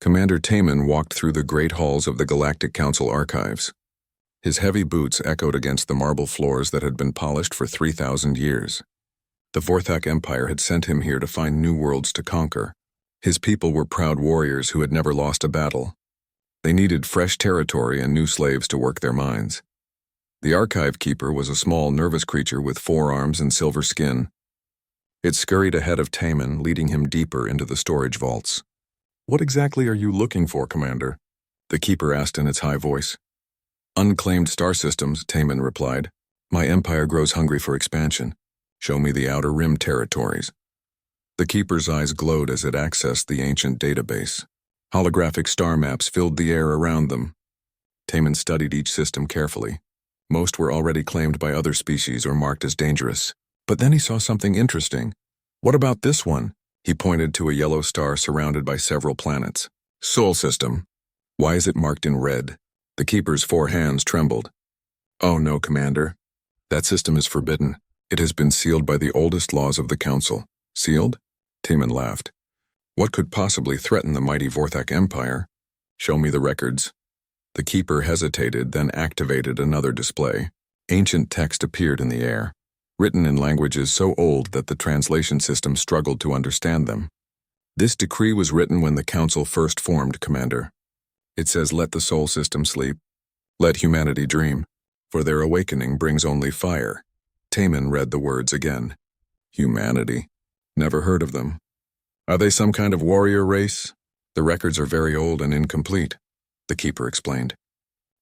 Commander Taman walked through the great halls of the Galactic Council archives. His heavy boots echoed against the marble floors that had been polished for 3,000 years. The Vorthak Empire had sent him here to find new worlds to conquer. His people were proud warriors who had never lost a battle. They needed fresh territory and new slaves to work their mines. The archive keeper was a small, nervous creature with 4 arms and silver skin. It scurried ahead of Taman, leading him deeper into the storage vaults. "What exactly are you looking for, Commander?" the keeper asked in its high voice. "Unclaimed star systems," Taman replied. "My empire grows hungry for expansion. Show me the Outer Rim territories." The keeper's eyes glowed as it accessed the ancient database. Holographic star maps filled the air around them. Taman studied each system carefully. Most were already claimed by other species or marked as dangerous. But then he saw something interesting. "What about this one?" He pointed to a yellow star surrounded by several planets. "Sol system. Why is it marked in red?" The keeper's 4 hands trembled. "Oh no, Commander. That system is forbidden. It has been sealed by the oldest laws of the Council." "Sealed?" Taman laughed. "What could possibly threaten the mighty Vorthak Empire? Show me the records." The keeper hesitated, then activated another display. Ancient text appeared in the air, written in languages so old that the translation system struggled to understand them. "This decree was written when the Council first formed, Commander. It says, let the Sol system sleep. Let humanity dream, for their awakening brings only fire." Taman read the words again. Humanity. Never heard of them. "Are they some kind of warrior race?" "The records are very old and incomplete," the keeper explained.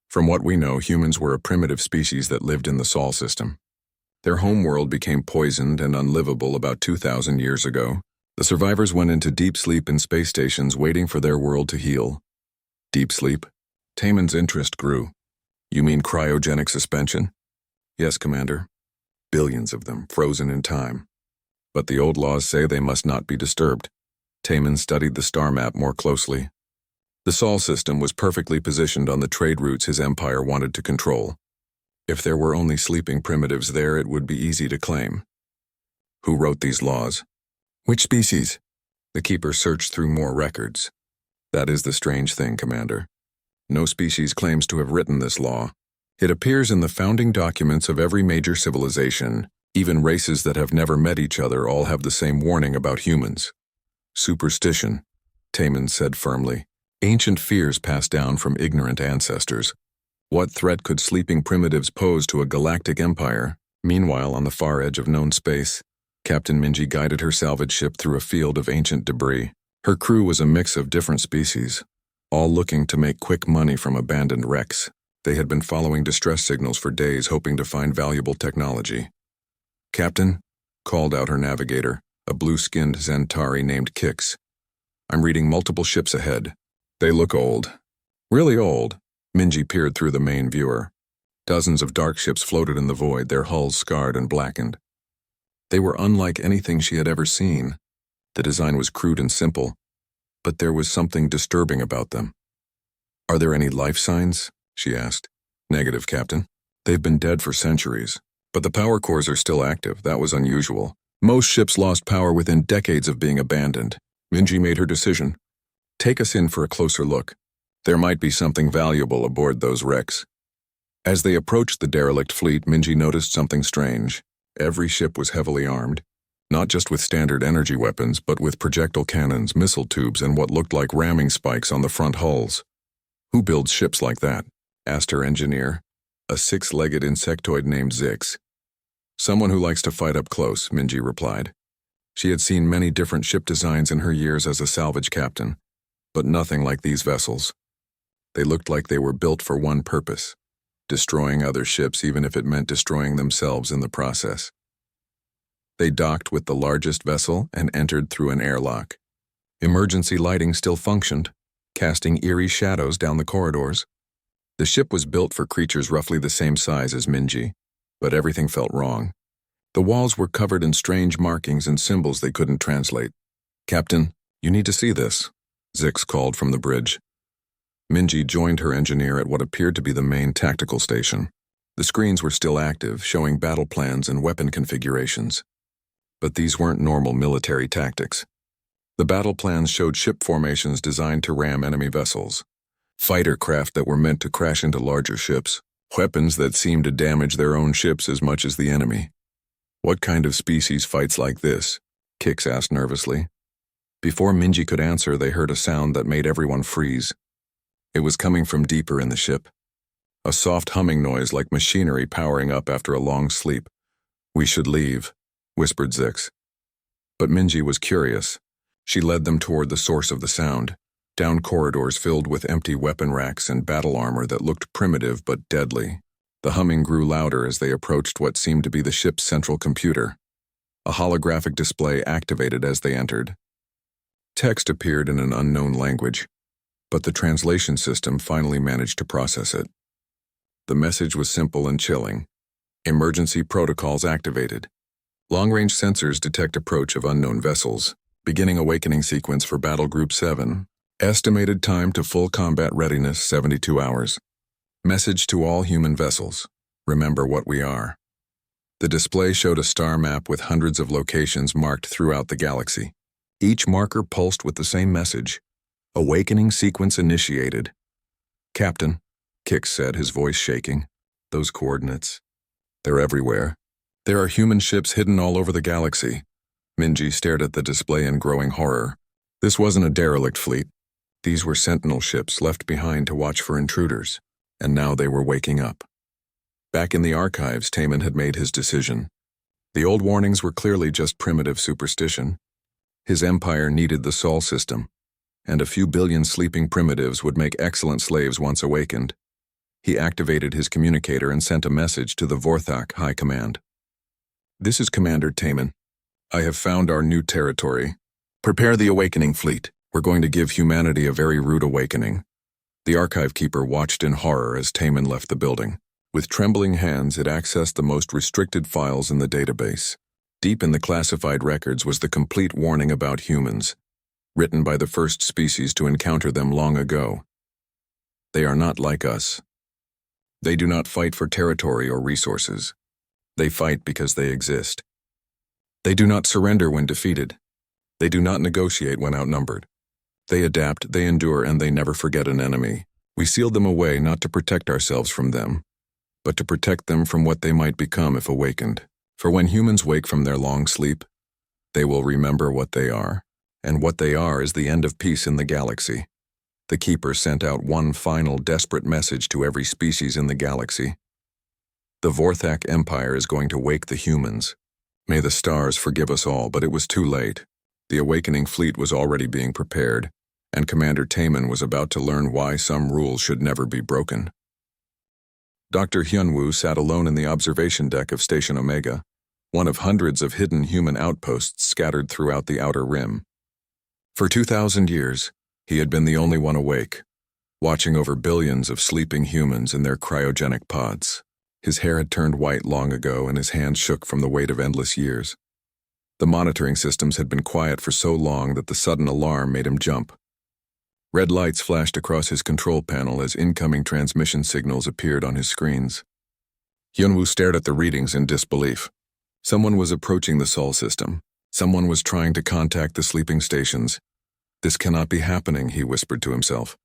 "From what we know, humans were a primitive species that lived in the Sol system. Their homeworld became poisoned and unlivable about 2,000 years ago. The survivors went into deep sleep in space stations waiting for their world to heal." "Deep sleep?" Taman's interest grew. "You mean cryogenic suspension?" "Yes, Commander. Billions of them, frozen in time. But the old laws say they must not be disturbed." Taman studied the star map more closely. The Sol system was perfectly positioned on the trade routes his empire wanted to control. If there were only sleeping primitives there, it would be easy to claim. "Who wrote these laws?" "Which species?" The keeper searched through more records. "That is the strange thing, Commander. No species claims to have written this law. It appears in the founding documents of every major civilization. Even races that have never met each other all have the same warning about humans." "Superstition," Taman said firmly. "Ancient fears passed down from ignorant ancestors. What threat could sleeping primitives pose to a galactic empire?" Meanwhile, on the far edge of known space, Captain Minji guided her salvage ship through a field of ancient debris. Her crew was a mix of different species, all looking to make quick money from abandoned wrecks. They had been following distress signals for days, hoping to find valuable technology. "Captain," called out her navigator, a blue-skinned Zentari named Kix. "I'm reading multiple ships ahead. They look old. Really old." Minji peered through the main viewer. Dozens of dark ships floated in the void, their hulls scarred and blackened. They were unlike anything she had ever seen. The design was crude and simple, but there was something disturbing about them. "Are there any life signs?" she asked. "Negative, Captain. They've been dead for centuries. But the power cores are still active. That was unusual. Most ships lost power within decades of being abandoned." Minji made her decision. "Take us in for a closer look. There might be something valuable aboard those wrecks." As they approached the derelict fleet, Minji noticed something strange. Every ship was heavily armed, not just with standard energy weapons, but with projectile cannons, missile tubes, and what looked like ramming spikes on the front hulls. "Who builds ships like that?" asked her engineer, a 6-legged insectoid named Zix. "Someone who likes to fight up close," Minji replied. She had seen many different ship designs in her years as a salvage captain, but nothing like these vessels. They looked like they were built for one purpose: destroying other ships, even if it meant destroying themselves in the process. They docked with the largest vessel and entered through an airlock. Emergency lighting still functioned, casting eerie shadows down the corridors. The ship was built for creatures roughly the same size as Minji, but everything felt wrong. The walls were covered in strange markings and symbols they couldn't translate. "Captain, you need to see this," Zix called from the bridge. Minji joined her engineer at what appeared to be the main tactical station. The screens were still active, showing battle plans and weapon configurations. But these weren't normal military tactics. The battle plans showed ship formations designed to ram enemy vessels, fighter craft that were meant to crash into larger ships, weapons that seemed to damage their own ships as much as the enemy. What kind of species fights like this? Kix asked nervously. Before Minji could answer, they heard a sound that made everyone freeze. It was coming from deeper in the ship. A soft humming noise like machinery powering up after a long sleep. "We should leave," whispered Zix. But Minji was curious. She led them toward the source of the sound, down corridors filled with empty weapon racks and battle armor that looked primitive but deadly. The humming grew louder as they approached what seemed to be the ship's central computer. A holographic display activated as they entered. Text appeared in an unknown language, but the translation system finally managed to process it. The message was simple and chilling. Emergency protocols activated. Long-range sensors detect approach of unknown vessels. Beginning awakening sequence for Battle Group 7. Estimated time to full combat readiness 72 hours. Message to all human vessels. Remember what we are. The display showed a star map with hundreds of locations marked throughout the galaxy. Each marker pulsed with the same message. Awakening sequence initiated. "Captain," Kix said, his voice shaking. "Those coordinates. They're everywhere. There are human ships hidden all over the galaxy." Minji stared at the display in growing horror. This wasn't a derelict fleet. These were sentinel ships left behind to watch for intruders, and now they were waking up. Back in the archives, Taman had made his decision. The old warnings were clearly just primitive superstition. His empire needed the Sol system, and a few billion sleeping primitives would make excellent slaves once awakened. He activated his communicator and sent a message to the Vorthak High Command. "This is Commander Taman. I have found our new territory. Prepare the awakening fleet. We're going to give humanity a very rude awakening." The archive keeper watched in horror as Taman left the building. With trembling hands, it accessed the most restricted files in the database. Deep in the classified records was the complete warning about humans, written by the first species to encounter them long ago. They are not like us. They do not fight for territory or resources. They fight because they exist. They do not surrender when defeated. They do not negotiate when outnumbered. They adapt, they endure, and they never forget an enemy. We sealed them away not to protect ourselves from them, but to protect them from what they might become if awakened. For when humans wake from their long sleep, they will remember what they are, and what they are is the end of peace in the galaxy. The Keeper sent out one final desperate message to every species in the galaxy. The Vorthak Empire is going to wake the humans. May the stars forgive us all, but it was too late. The awakening fleet was already being prepared, and Commander Taman was about to learn why some rules should never be broken. Dr. Hyunwoo sat alone in the observation deck of Station Omega, one of hundreds of hidden human outposts scattered throughout the outer rim. For 2,000 years, he had been the only one awake, watching over billions of sleeping humans in their cryogenic pods. His hair had turned white long ago, and his hands shook from the weight of endless years. The monitoring systems had been quiet for so long that the sudden alarm made him jump. Red lights flashed across his control panel as incoming transmission signals appeared on his screens. Hyunwoo stared at the readings in disbelief. Someone was approaching the Sol system. Someone was trying to contact the sleeping stations. "This cannot be happening," he whispered to himself.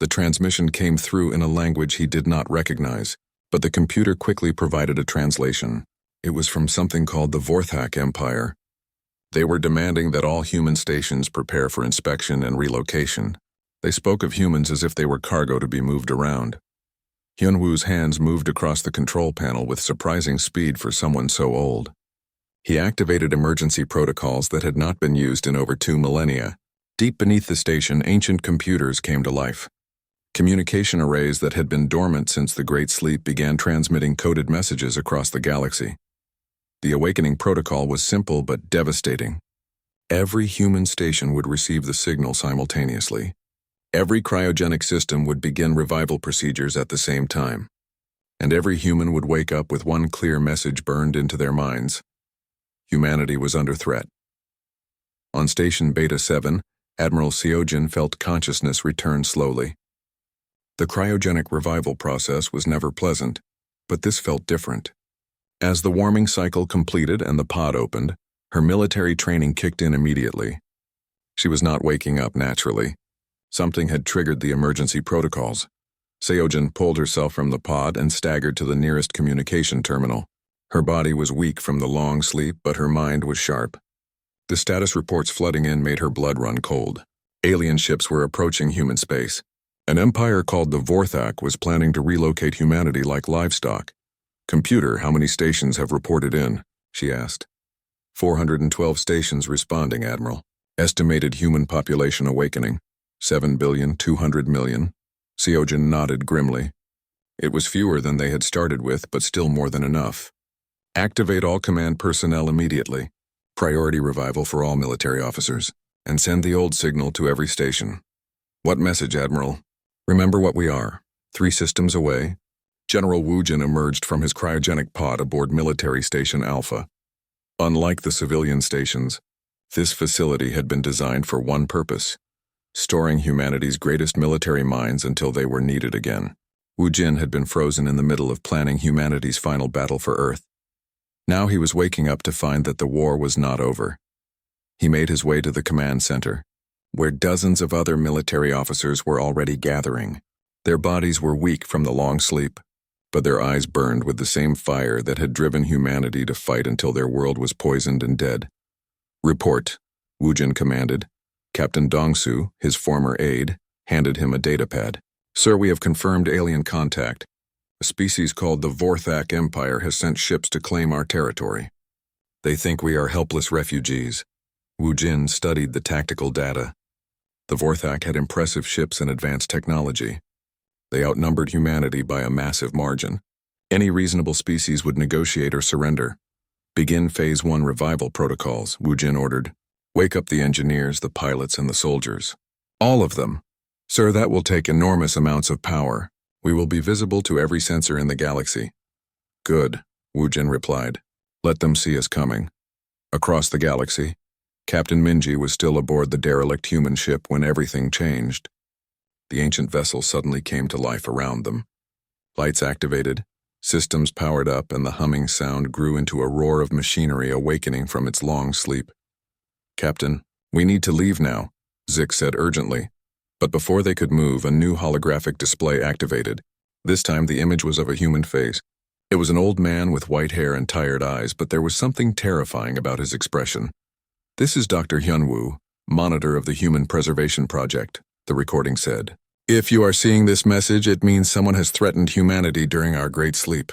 The transmission came through in a language he did not recognize, but the computer quickly provided a translation. It was from something called the Vorthak Empire. They were demanding that all human stations prepare for inspection and relocation. They spoke of humans as if they were cargo to be moved around. Hyunwoo's hands moved across the control panel with surprising speed for someone so old. He activated emergency protocols that had not been used in over 2 millennia. Deep beneath the station, ancient computers came to life. Communication arrays that had been dormant since the Great Sleep began transmitting coded messages across the galaxy. The awakening protocol was simple but devastating. Every human station would receive the signal simultaneously. Every cryogenic system would begin revival procedures at the same time. And every human would wake up with one clear message burned into their minds. Humanity was under threat. On Station Beta 7, Admiral Seojin felt consciousness return slowly. The cryogenic revival process was never pleasant, but this felt different. As the warming cycle completed and the pod opened, her military training kicked in immediately. She was not waking up naturally. Something had triggered the emergency protocols. Seojin pulled herself from the pod and staggered to the nearest communication terminal. Her body was weak from the long sleep, but her mind was sharp. The status reports flooding in made her blood run cold. Alien ships were approaching human space. An empire called the Vorthak was planning to relocate humanity like livestock. "Computer, how many stations have reported in?" she asked. 412 stations responding, Admiral. Estimated human population awakening, 7,200,000,000. Seojin nodded grimly. It was fewer than they had started with, but still more than enough. Activate all command personnel immediately. Priority revival for all military officers. And send the old signal to every station. What message, Admiral? Remember what we are. 3 systems away. General Wu Jin emerged from his cryogenic pod aboard Military Station Alpha. Unlike the civilian stations, this facility had been designed for one purpose: storing humanity's greatest military minds until they were needed again. Wu Jin had been frozen in the middle of planning humanity's final battle for Earth. Now he was waking up to find that the war was not over. He made his way to the command center, where dozens of other military officers were already gathering. Their bodies were weak from the long sleep, but their eyes burned with the same fire that had driven humanity to fight until their world was poisoned and dead. "Report," Wu Jin commanded. Captain Dongsu, his former aide, handed him a datapad. "Sir, we have confirmed alien contact. A species called the Vorthak Empire has sent ships to claim our territory. They think we are helpless refugees." Wu Jin studied the tactical data. The Vorthak had impressive ships and advanced technology. They outnumbered humanity by a massive margin. Any reasonable species would negotiate or surrender. "Begin Phase 1 revival protocols," Wu Jin ordered. "Wake up the engineers, the pilots, and the soldiers. All of them. Sir, that will take enormous amounts of power. We will be visible to every sensor in the galaxy." "Good," Wu Jin replied. "Let them see us coming." Across the galaxy, Captain Minji was still aboard the derelict human ship when everything changed. The ancient vessel suddenly came to life around them. Lights activated, systems powered up, and the humming sound grew into a roar of machinery awakening from its long sleep. "Captain, we need to leave now," Zik said urgently. But before they could move, a new holographic display activated. This time the image was of a human face. It was an old man with white hair and tired eyes, but there was something terrifying about his expression. "This is Dr. Hyunwoo, monitor of the Human Preservation Project," the recording said. "If you are seeing this message, it means someone has threatened humanity during our great sleep.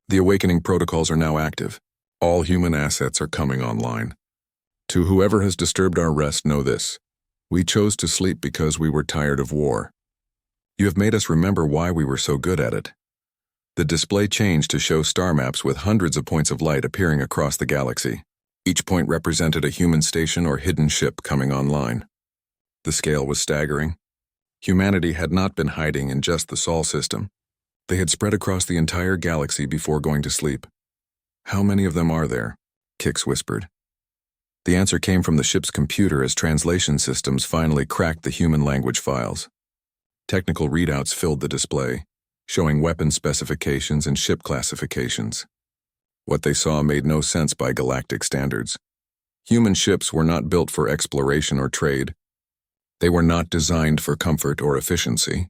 The awakening protocols are now active. All human assets are coming online. To whoever has disturbed our rest, know this. We chose to sleep because we were tired of war. You have made us remember why we were so good at it." The display changed to show star maps with hundreds of points of light appearing across the galaxy. Each point represented a human station or hidden ship coming online. The scale was staggering. Humanity had not been hiding in just the Sol system. They had spread across the entire galaxy before going to sleep. "How many of them are there?" Kix whispered. The answer came from the ship's computer as translation systems finally cracked the human language files. Technical readouts filled the display, showing weapon specifications and ship classifications. What they saw made no sense by galactic standards. Human ships were not built for exploration or trade. They were not designed for comfort or efficiency.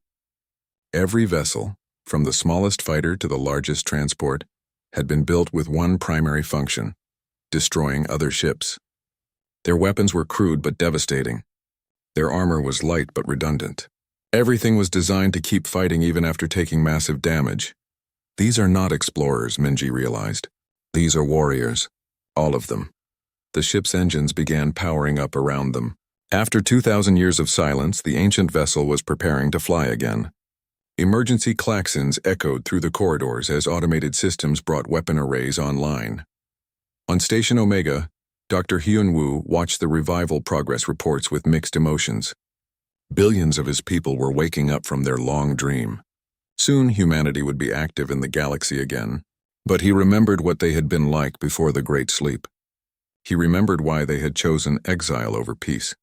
Every vessel, from the smallest fighter to the largest transport, had been built with one primary function: destroying other ships. Their weapons were crude but devastating. Their armor was light but redundant. Everything was designed to keep fighting even after taking massive damage. These are not explorers, Minji realized. These are warriors. All of them. The ship's engines began powering up around them. After 2,000 years of silence, the ancient vessel was preparing to fly again. Emergency klaxons echoed through the corridors as automated systems brought weapon arrays online. On Station Omega, Dr. Hyunwoo watched the revival progress reports with mixed emotions. Billions of his people were waking up from their long dream. Soon humanity would be active in the galaxy again, but he remembered what they had been like before the Great Sleep. He remembered why they had chosen exile over peace.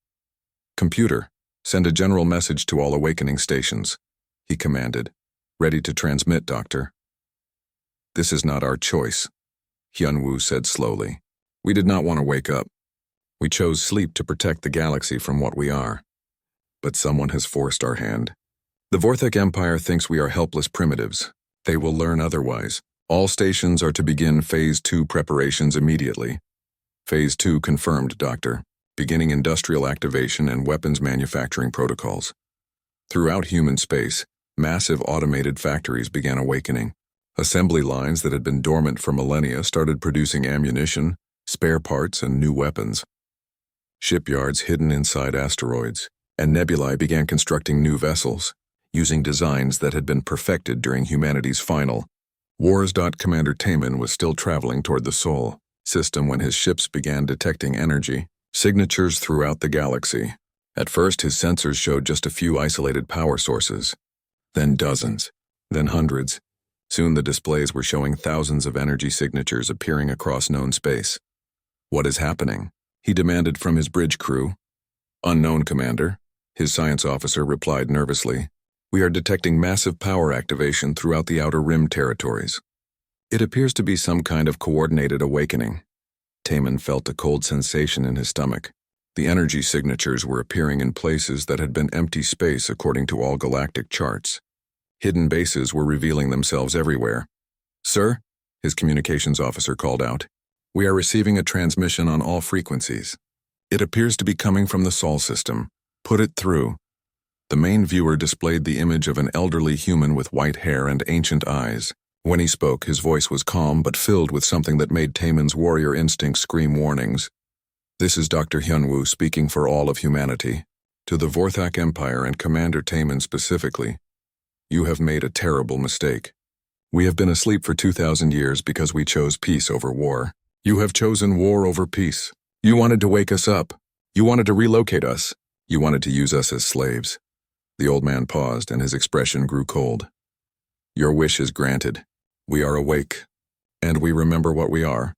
"Computer, send a general message to all awakening stations," he commanded. "Ready to transmit, Doctor." "This is not our choice," Hyunwoo said slowly. "We did not want to wake up. We chose sleep to protect the galaxy from what we are. But someone has forced our hand. The Vorthak Empire thinks we are helpless primitives. They will learn otherwise. All stations are to begin Phase 2 preparations immediately. Phase 2 confirmed, Doctor. Beginning industrial activation and weapons manufacturing protocols. Throughout human space, massive automated factories began awakening. Assembly lines that had been dormant for millennia started producing ammunition, spare parts, and new weapons. Shipyards hidden inside asteroids and nebulae began constructing new vessels, using designs that had been perfected during humanity's final wars. Commander Taman was still traveling toward the Sol system when his ships began detecting energy signatures throughout the galaxy. At first, his sensors showed just a few isolated power sources, then dozens, then hundreds. Soon the displays were showing thousands of energy signatures appearing across known space. "What is happening?" he demanded from his bridge crew. "Unknown, Commander," his science officer replied nervously. "We are detecting massive power activation throughout the Outer Rim territories. It appears to be some kind of coordinated awakening." Taman felt a cold sensation in his stomach. The energy signatures were appearing in places that had been empty space according to all galactic charts. Hidden bases were revealing themselves everywhere. "Sir," his communications officer called out, "we are receiving a transmission on all frequencies. It appears to be coming from the Sol system. Put it through." The main viewer displayed the image of an elderly human with white hair and ancient eyes. When he spoke, his voice was calm but filled with something that made Taman's warrior instinct scream warnings. "This is Dr. Hyunwoo speaking for all of humanity. To the Vorthak Empire and Commander Taman specifically, you have made a terrible mistake. We have been asleep for 2,000 years because we chose peace over war. You have chosen war over peace. You wanted to wake us up. You wanted to relocate us. You wanted to use us as slaves." The old man paused and his expression grew cold. "Your wish is granted. We are awake, and we remember what we are."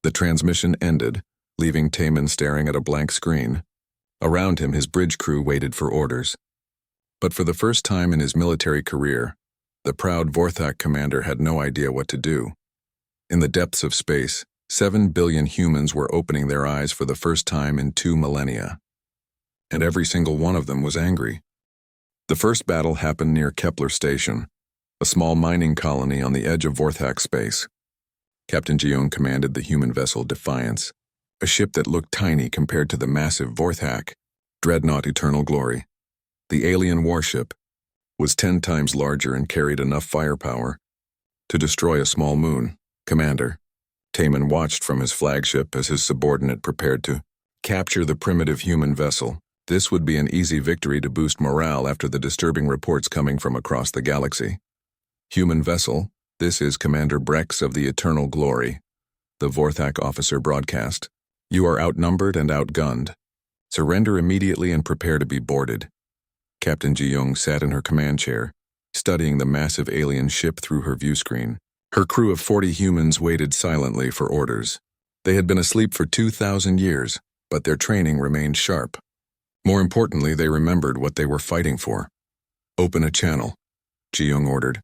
The transmission ended, leaving Taman staring at a blank screen. Around him, his bridge crew waited for orders. But for the first time in his military career, the proud Vorthak commander had no idea what to do. In the depths of space, 7 billion humans were opening their eyes for the first time in 2 millennia. And every single one of them was angry. The first battle happened near Kepler Station, a small mining colony on the edge of Vorthak space. Captain Jeong commanded the human vessel Defiance, a ship that looked tiny compared to the massive Vorthak dreadnought Eternal Glory. The alien warship was 10 times larger and carried enough firepower to destroy a small moon. "Commander," Taman watched from his flagship as his subordinate prepared to capture the primitive human vessel. This would be an easy victory to boost morale after the disturbing reports coming from across the galaxy. "Human vessel, this is Commander Brex of the Eternal Glory," the Vorthak officer broadcast. "You are outnumbered and outgunned. Surrender immediately and prepare to be boarded." Captain Ji-young sat in her command chair, studying the massive alien ship through her viewscreen. Her crew of 40 humans waited silently for orders. They had been asleep for 2,000 years, but their training remained sharp. More importantly, they remembered what they were fighting for. "Open a channel," Ji-young ordered.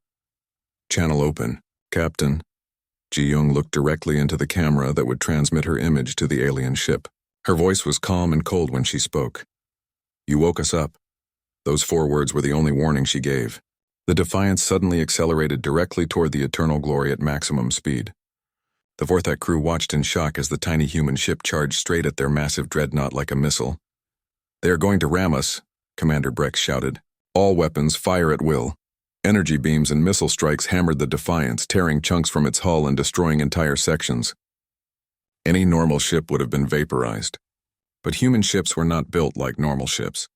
"Channel open, Captain." Ji-young looked directly into the camera that would transmit her image to the alien ship. Her voice was calm and cold when she spoke. "You woke us up." Those 4 words were the only warning she gave. The Defiance suddenly accelerated directly toward the Eternal Glory at maximum speed. The Vorthak crew watched in shock as the tiny human ship charged straight at their massive dreadnought like a missile. "They are going to ram us," Commander Brex shouted. "All weapons fire at will." Energy beams and missile strikes hammered the Defiance, tearing chunks from its hull and destroying entire sections. Any normal ship would have been vaporized. But human ships were not built like normal ships.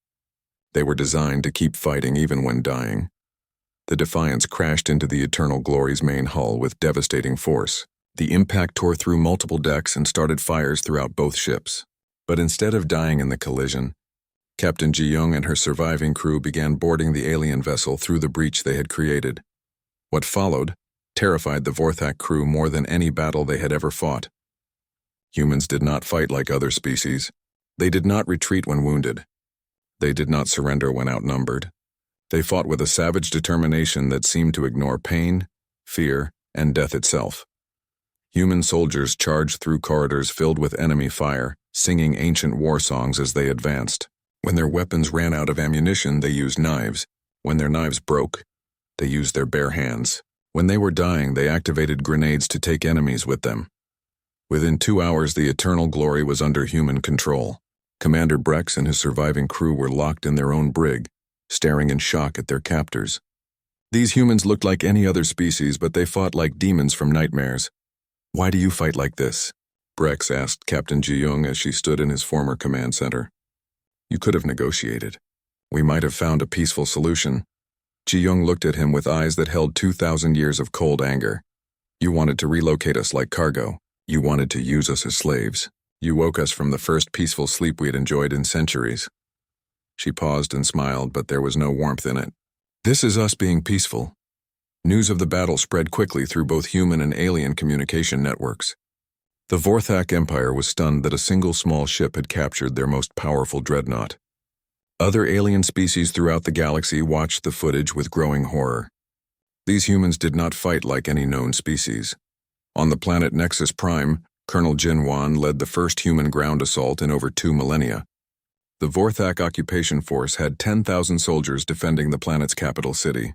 They were designed to keep fighting even when dying. The Defiance crashed into the Eternal Glory's main hull with devastating force. The impact tore through multiple decks and started fires throughout both ships. But instead of dying in the collision, Captain Ji-young and her surviving crew began boarding the alien vessel through the breach they had created. What followed terrified the Vorthak crew more than any battle they had ever fought. Humans did not fight like other species. They did not retreat when wounded. They did not surrender when outnumbered. They fought with a savage determination that seemed to ignore pain, fear, and death itself. Human soldiers charged through corridors filled with enemy fire, singing ancient war songs as they advanced. When their weapons ran out of ammunition, they used knives. When their knives broke, they used their bare hands. When they were dying, they activated grenades to take enemies with them. Within 2 hours, the Eternal Glory was under human control. Commander Brex and his surviving crew were locked in their own brig, staring in shock at their captors. These humans looked like any other species, but they fought like demons from nightmares. "Why do you fight like this?" Brex asked Captain Ji-young as she stood in his former command center. "You could have negotiated. We might have found a peaceful solution." Ji-young looked at him with eyes that held 2,000 years of cold anger. "You wanted to relocate us like cargo. You wanted to use us as slaves. You woke us from the first peaceful sleep we had enjoyed in centuries." She paused and smiled, but there was no warmth in it. "This is us being peaceful." News of the battle spread quickly through both human and alien communication networks. The Vorthak Empire was stunned that a single small ship had captured their most powerful dreadnought. Other alien species throughout the galaxy watched the footage with growing horror. These humans did not fight like any known species. On the planet Nexus Prime, Colonel Jin Wan led the first human ground assault in over 2 millennia. The Vorthak occupation force had 10,000 soldiers defending the planet's capital city.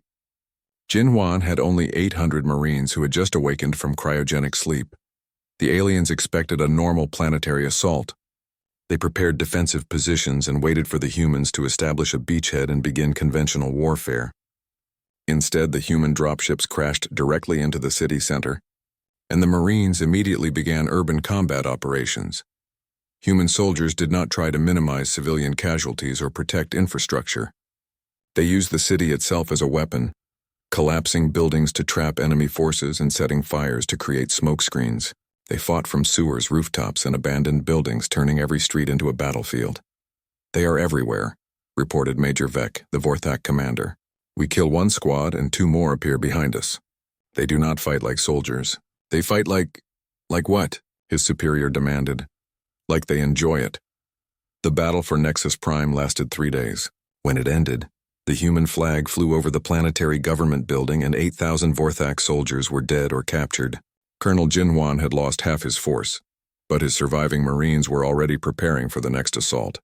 Jin Wan had only 800 Marines who had just awakened from cryogenic sleep. The aliens expected a normal planetary assault. They prepared defensive positions and waited for the humans to establish a beachhead and begin conventional warfare. Instead, the human dropships crashed directly into the city center, and the Marines immediately began urban combat operations. Human soldiers did not try to minimize civilian casualties or protect infrastructure. They used the city itself as a weapon, collapsing buildings to trap enemy forces and setting fires to create smoke screens. They fought from sewers, rooftops, and abandoned buildings, turning every street into a battlefield. "They are everywhere," reported Major Vec, the Vorthak commander. "We kill one squad and 2 more appear behind us. They do not fight like soldiers. They fight like what?" his superior demanded. "Like they enjoy it." The battle for Nexus Prime lasted 3 days. When it ended, the human flag flew over the planetary government building and 8,000 Vorthak soldiers were dead or captured. Colonel Jin Wan had lost half his force, but his surviving Marines were already preparing for the next assault.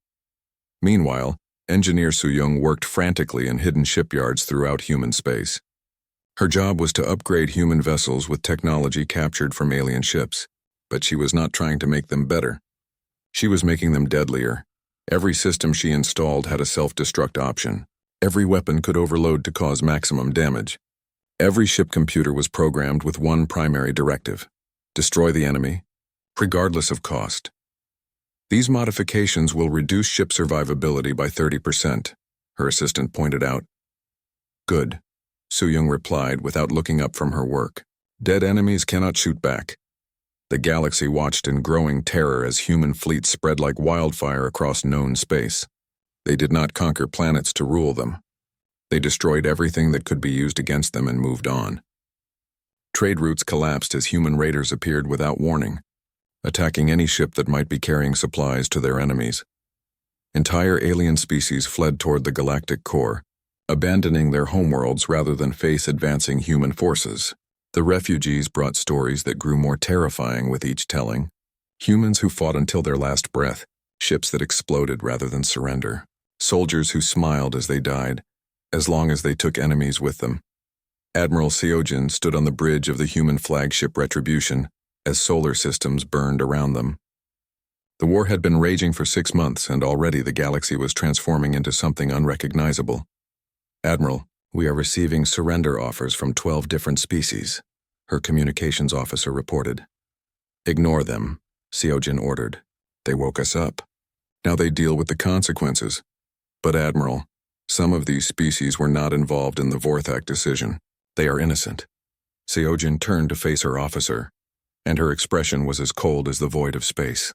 Meanwhile, Engineer Su-young worked frantically in hidden shipyards throughout human space. Her job was to upgrade human vessels with technology captured from alien ships, but she was not trying to make them better. She was making them deadlier. Every system she installed had a self-destruct option. Every weapon could overload to cause maximum damage. Every ship computer was programmed with one primary directive: destroy the enemy, regardless of cost. "These modifications will reduce ship survivability by 30%, her assistant pointed out. "Good," Su-young replied without looking up from her work. "Dead enemies cannot shoot back." The galaxy watched in growing terror as human fleets spread like wildfire across known space. They did not conquer planets to rule them. They destroyed everything that could be used against them and moved on. Trade routes collapsed as human raiders appeared without warning, attacking any ship that might be carrying supplies to their enemies. Entire alien species fled toward the galactic core, abandoning their homeworlds rather than face advancing human forces. The refugees brought stories that grew more terrifying with each telling. Humans who fought until their last breath, ships that exploded rather than surrender, soldiers who smiled as they died, as long as they took enemies with them. Admiral Seojin stood on the bridge of the human flagship Retribution as solar systems burned around them. The war had been raging for 6 months, and already the galaxy was transforming into something unrecognizable. "Admiral, we are receiving surrender offers from 12 different species," her communications officer reported. "Ignore them," Seojin ordered. "They woke us up. Now they deal with the consequences." "But Admiral, some of these species were not involved in the Vorthak decision. They are innocent." Seojin turned to face her officer, and her expression was as cold as the void of space.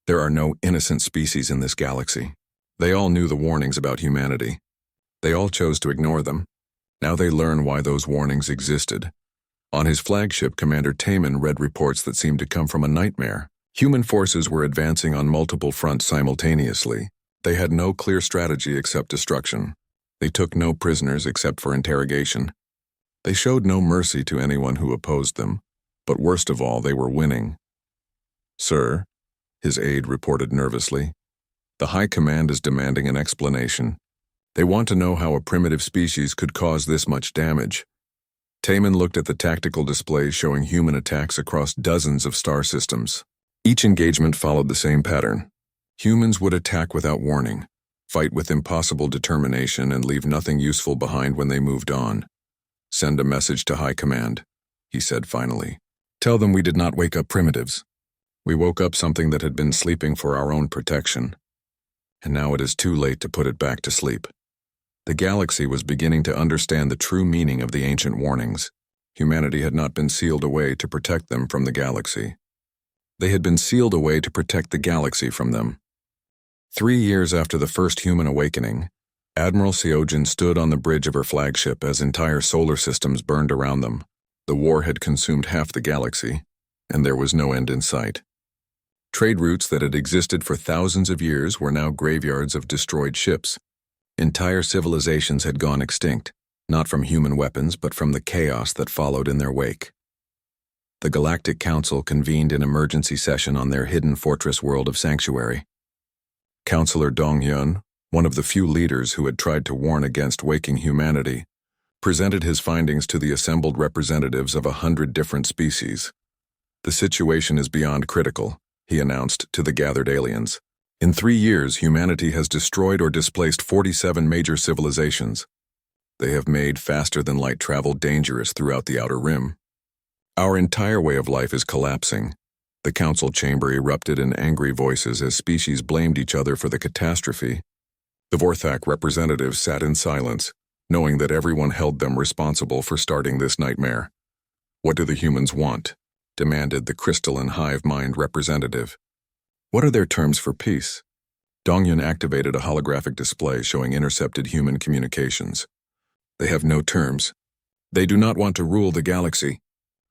"There are no innocent species in this galaxy. They all knew the warnings about humanity. They all chose to ignore them. Now they learn why those warnings existed." On his flagship, Commander Taman read reports that seemed to come from a nightmare. Human forces were advancing on multiple fronts simultaneously. They had no clear strategy except destruction. They took no prisoners except for interrogation. They showed no mercy to anyone who opposed them, but worst of all, they were winning. "Sir," his aide reported nervously. The High Command is demanding an explanation. They want to know how a primitive species could cause this much damage. Taman looked at the tactical displays showing human attacks across dozens of star systems. Each engagement followed the same pattern. Humans would attack without warning, fight with impossible determination, and leave nothing useful behind when they moved on. "Send a message to High Command," he said finally. "Tell them we did not wake up primitives. We woke up something that had been sleeping for our own protection. And now it is too late to put it back to sleep." The galaxy was beginning to understand the true meaning of the ancient warnings. Humanity had not been sealed away to protect them from the galaxy. They had been sealed away to protect the galaxy from them. 3 years after the first human awakening, Admiral Seojin stood on the bridge of her flagship as entire solar systems burned around them. The war had consumed half the galaxy, and there was no end in sight. Trade routes that had existed for thousands of years were now graveyards of destroyed ships. Entire civilizations had gone extinct, not from human weapons but from the chaos that followed in their wake. The Galactic Council convened an emergency session on their hidden fortress world of Sanctuary. Counselor Dong-hyun, one of the few leaders who had tried to warn against waking humanity, presented his findings to the assembled representatives of 100 different species. "The situation is beyond critical," he announced to the gathered aliens. "In 3 years, humanity has destroyed or displaced 47 major civilizations. They have made faster-than-light travel dangerous throughout the Outer Rim. Our entire way of life is collapsing." The council chamber erupted in angry voices as species blamed each other for the catastrophe. The Vorthak representatives sat in silence, knowing that everyone held them responsible for starting this nightmare. "What do the humans want?" demanded the crystalline hive mind representative. "What are their terms for peace?" Dongyun activated a holographic display showing intercepted human communications. "They have no terms. They do not want to rule the galaxy.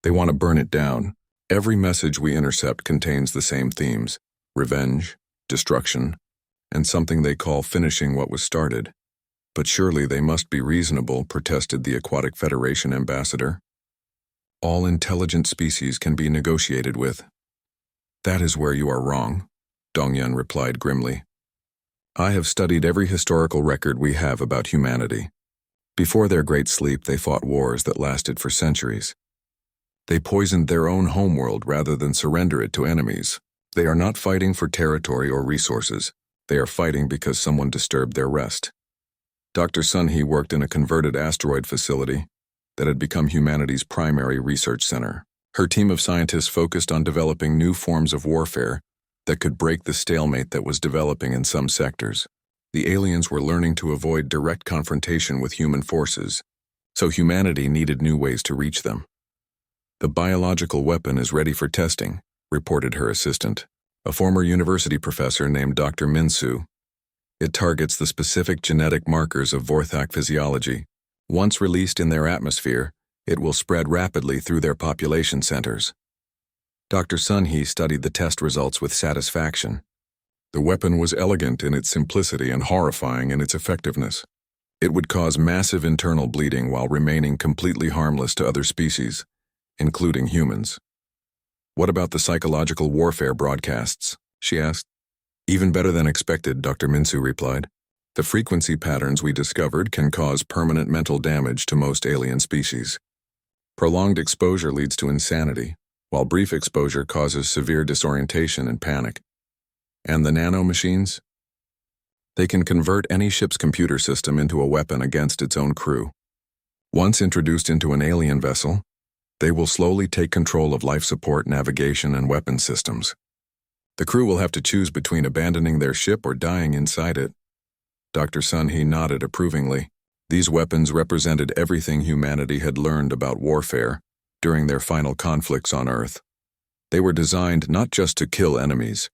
They want to burn it down. Every message we intercept contains the same themes: revenge, destruction, and something they call finishing what was started." "But surely they must be reasonable," protested the Aquatic Federation ambassador. "All intelligent species can be negotiated with." "That is where you are wrong," Dongyun replied grimly. "I have studied every historical record we have about humanity. Before their great sleep, they fought wars that lasted for centuries. They poisoned their own homeworld rather than surrender it to enemies. They are not fighting for territory or resources. They are fighting because someone disturbed their rest." Dr. Sunhee worked in a converted asteroid facility that had become humanity's primary research center. Her team of scientists focused on developing new forms of warfare that could break the stalemate that was developing in some sectors. The aliens were learning to avoid direct confrontation with human forces, so humanity needed new ways to reach them. "The biological weapon is ready for testing," reported her assistant, a former university professor named Dr. Minsu. "It targets the specific genetic markers of Vorthak physiology. Once released in their atmosphere, it will spread rapidly through their population centers." Dr. Sunhee studied the test results with satisfaction. The weapon was elegant in its simplicity and horrifying in its effectiveness. It would cause massive internal bleeding while remaining completely harmless to other species, including humans. "What about the psychological warfare broadcasts?" she asked. "Even better than expected," Dr. Minsu replied. "The frequency patterns we discovered can cause permanent mental damage to most alien species. Prolonged exposure leads to insanity, while brief exposure causes severe disorientation and panic. And the nanomachines? They can convert any ship's computer system into a weapon against its own crew. Once introduced into an alien vessel, they will slowly take control of life support, navigation, and weapon systems. The crew will have to choose between abandoning their ship or dying inside it." Dr. Sunhee nodded approvingly. These weapons represented everything humanity had learned about warfare during their final conflicts on Earth. They were designed not just to kill enemies,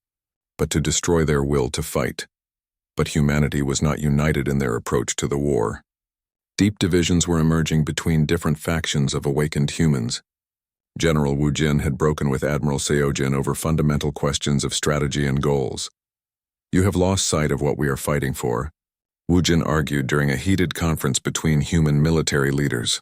but to destroy their will to fight. But humanity was not united in their approach to the war. Deep divisions were emerging between different factions of awakened humans. General Wu Jin had broken with Admiral Seojin over fundamental questions of strategy and goals. "You have lost sight of what we are fighting for," Wu Jin argued during a heated conference between human military leaders.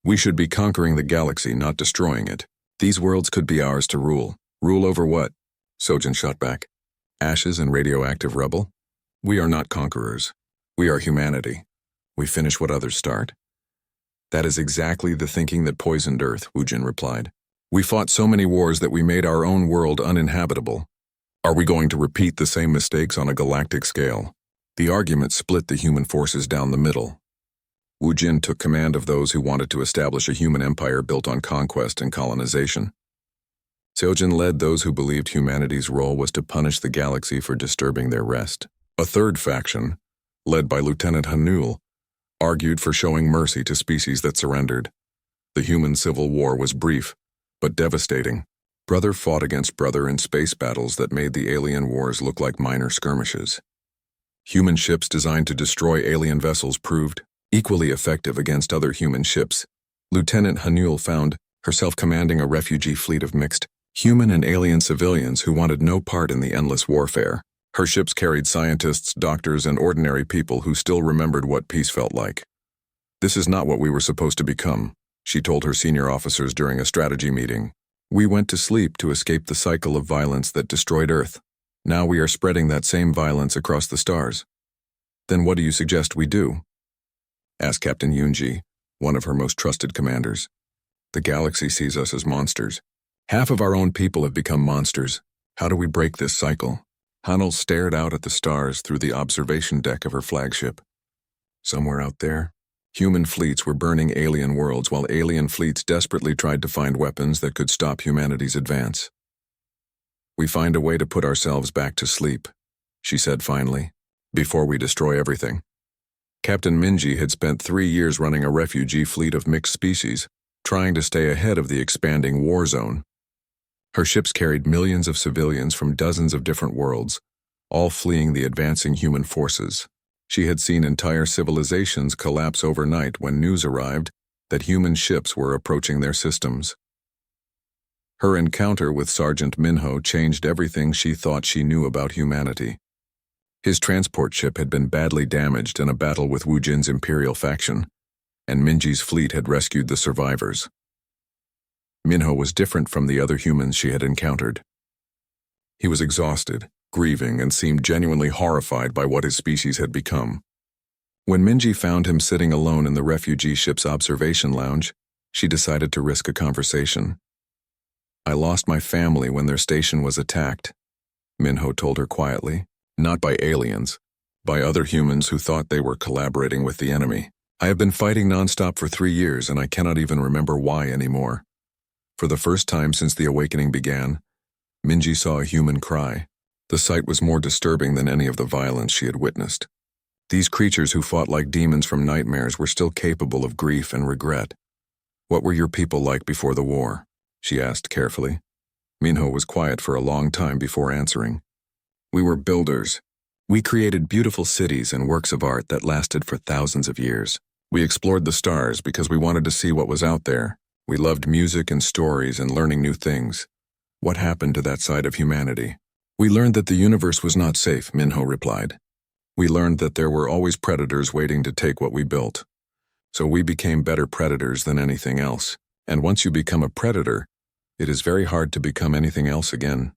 "We should be conquering the galaxy, not destroying it. These worlds could be ours to rule. Rule over what? Sojin shot back. Ashes and radioactive rubble? We are not conquerors. We are humanity. We finish what others start. That is exactly the thinking that poisoned Earth, Woojin replied. We fought so many wars that we made our own world uninhabitable. Are we going to repeat the same mistakes on a galactic scale? The argument split the human forces down the middle. Woojin took command of those who wanted to establish a human empire built on conquest and colonization. Sojin led those who believed humanity's role was to punish the galaxy for disturbing their rest. A third faction, led by Lieutenant Hanul, argued for showing mercy to species that surrendered. The human civil war was brief, but devastating. Brother fought against brother in space battles that made the alien wars look like minor skirmishes. Human ships designed to destroy alien vessels proved equally effective against other human ships. Lieutenant Hanul found herself commanding a refugee fleet of mixed human and alien civilians who wanted no part in the endless warfare. Her ships carried scientists, doctors, and ordinary people who still remembered what peace felt like. This is not what we were supposed to become, she told her senior officers during a strategy meeting. We went to sleep to escape the cycle of violence that destroyed Earth. Now we are spreading that same violence across the stars. Then what do you suggest we do? Asked Captain Yunji, one of her most trusted commanders. The galaxy sees us as monsters. Half of our own people have become monsters. How do we break this cycle? Hanul stared out at the stars through the observation deck of her flagship. Somewhere out there, human fleets were burning alien worlds while alien fleets desperately tried to find weapons that could stop humanity's advance. We find a way to put ourselves back to sleep, she said finally, before we destroy everything. Captain Minji had spent 3 years running a refugee fleet of mixed species, trying to stay ahead of the expanding war zone. Her ships carried millions of civilians from dozens of different worlds, all fleeing the advancing human forces. She had seen entire civilizations collapse overnight when news arrived that human ships were approaching their systems. Her encounter with Sergeant Minho changed everything she thought she knew about humanity. His transport ship had been badly damaged in a battle with Woojin's Imperial faction, and Minji's fleet had rescued the survivors. Minho was different from the other humans she had encountered. He was exhausted, grieving, and seemed genuinely horrified by what his species had become. When Minji found him sitting alone in the refugee ship's observation lounge, she decided to risk a conversation. I lost my family when their station was attacked, Minho told her quietly. Not by aliens, by other humans who thought they were collaborating with the enemy. I have been fighting nonstop for 3 years and I cannot even remember why anymore. For the first time since the awakening began, Minji saw a human cry. The sight was more disturbing than any of the violence she had witnessed. These creatures who fought like demons from nightmares were still capable of grief and regret. What were your people like before the war? She asked carefully. Minho was quiet for a long time before answering. We were builders. We created beautiful cities and works of art that lasted for thousands of years. We explored the stars because we wanted to see what was out there. We loved music and stories and learning new things. What happened to that side of humanity? We learned that the universe was not safe, Minho replied. We learned that there were always predators waiting to take what we built. So we became better predators than anything else. And once you become a predator, it is very hard to become anything else again.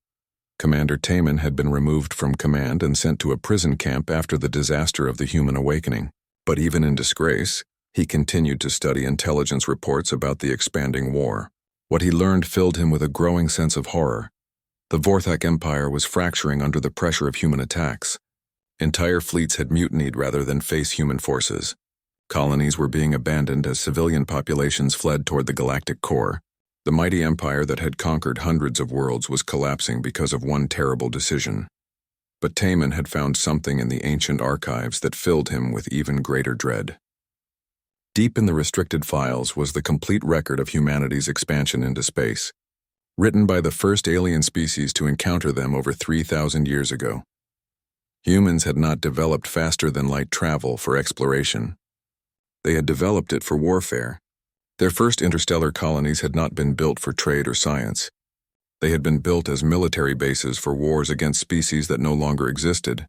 Commander Taman had been removed from command and sent to a prison camp after the disaster of the human awakening. But even in disgrace, he continued to study intelligence reports about the expanding war. What he learned filled him with a growing sense of horror. The Vorthak Empire was fracturing under the pressure of human attacks. Entire fleets had mutinied rather than face human forces. Colonies were being abandoned as civilian populations fled toward the galactic core. The mighty empire that had conquered hundreds of worlds was collapsing because of one terrible decision. But Taman had found something in the ancient archives that filled him with even greater dread. Deep in the restricted files was the complete record of humanity's expansion into space, written by the first alien species to encounter them over 3,000 years ago. Humans had not developed faster than light travel for exploration. They had developed it for warfare. Their first interstellar colonies had not been built for trade or science. They had been built as military bases for wars against species that no longer existed.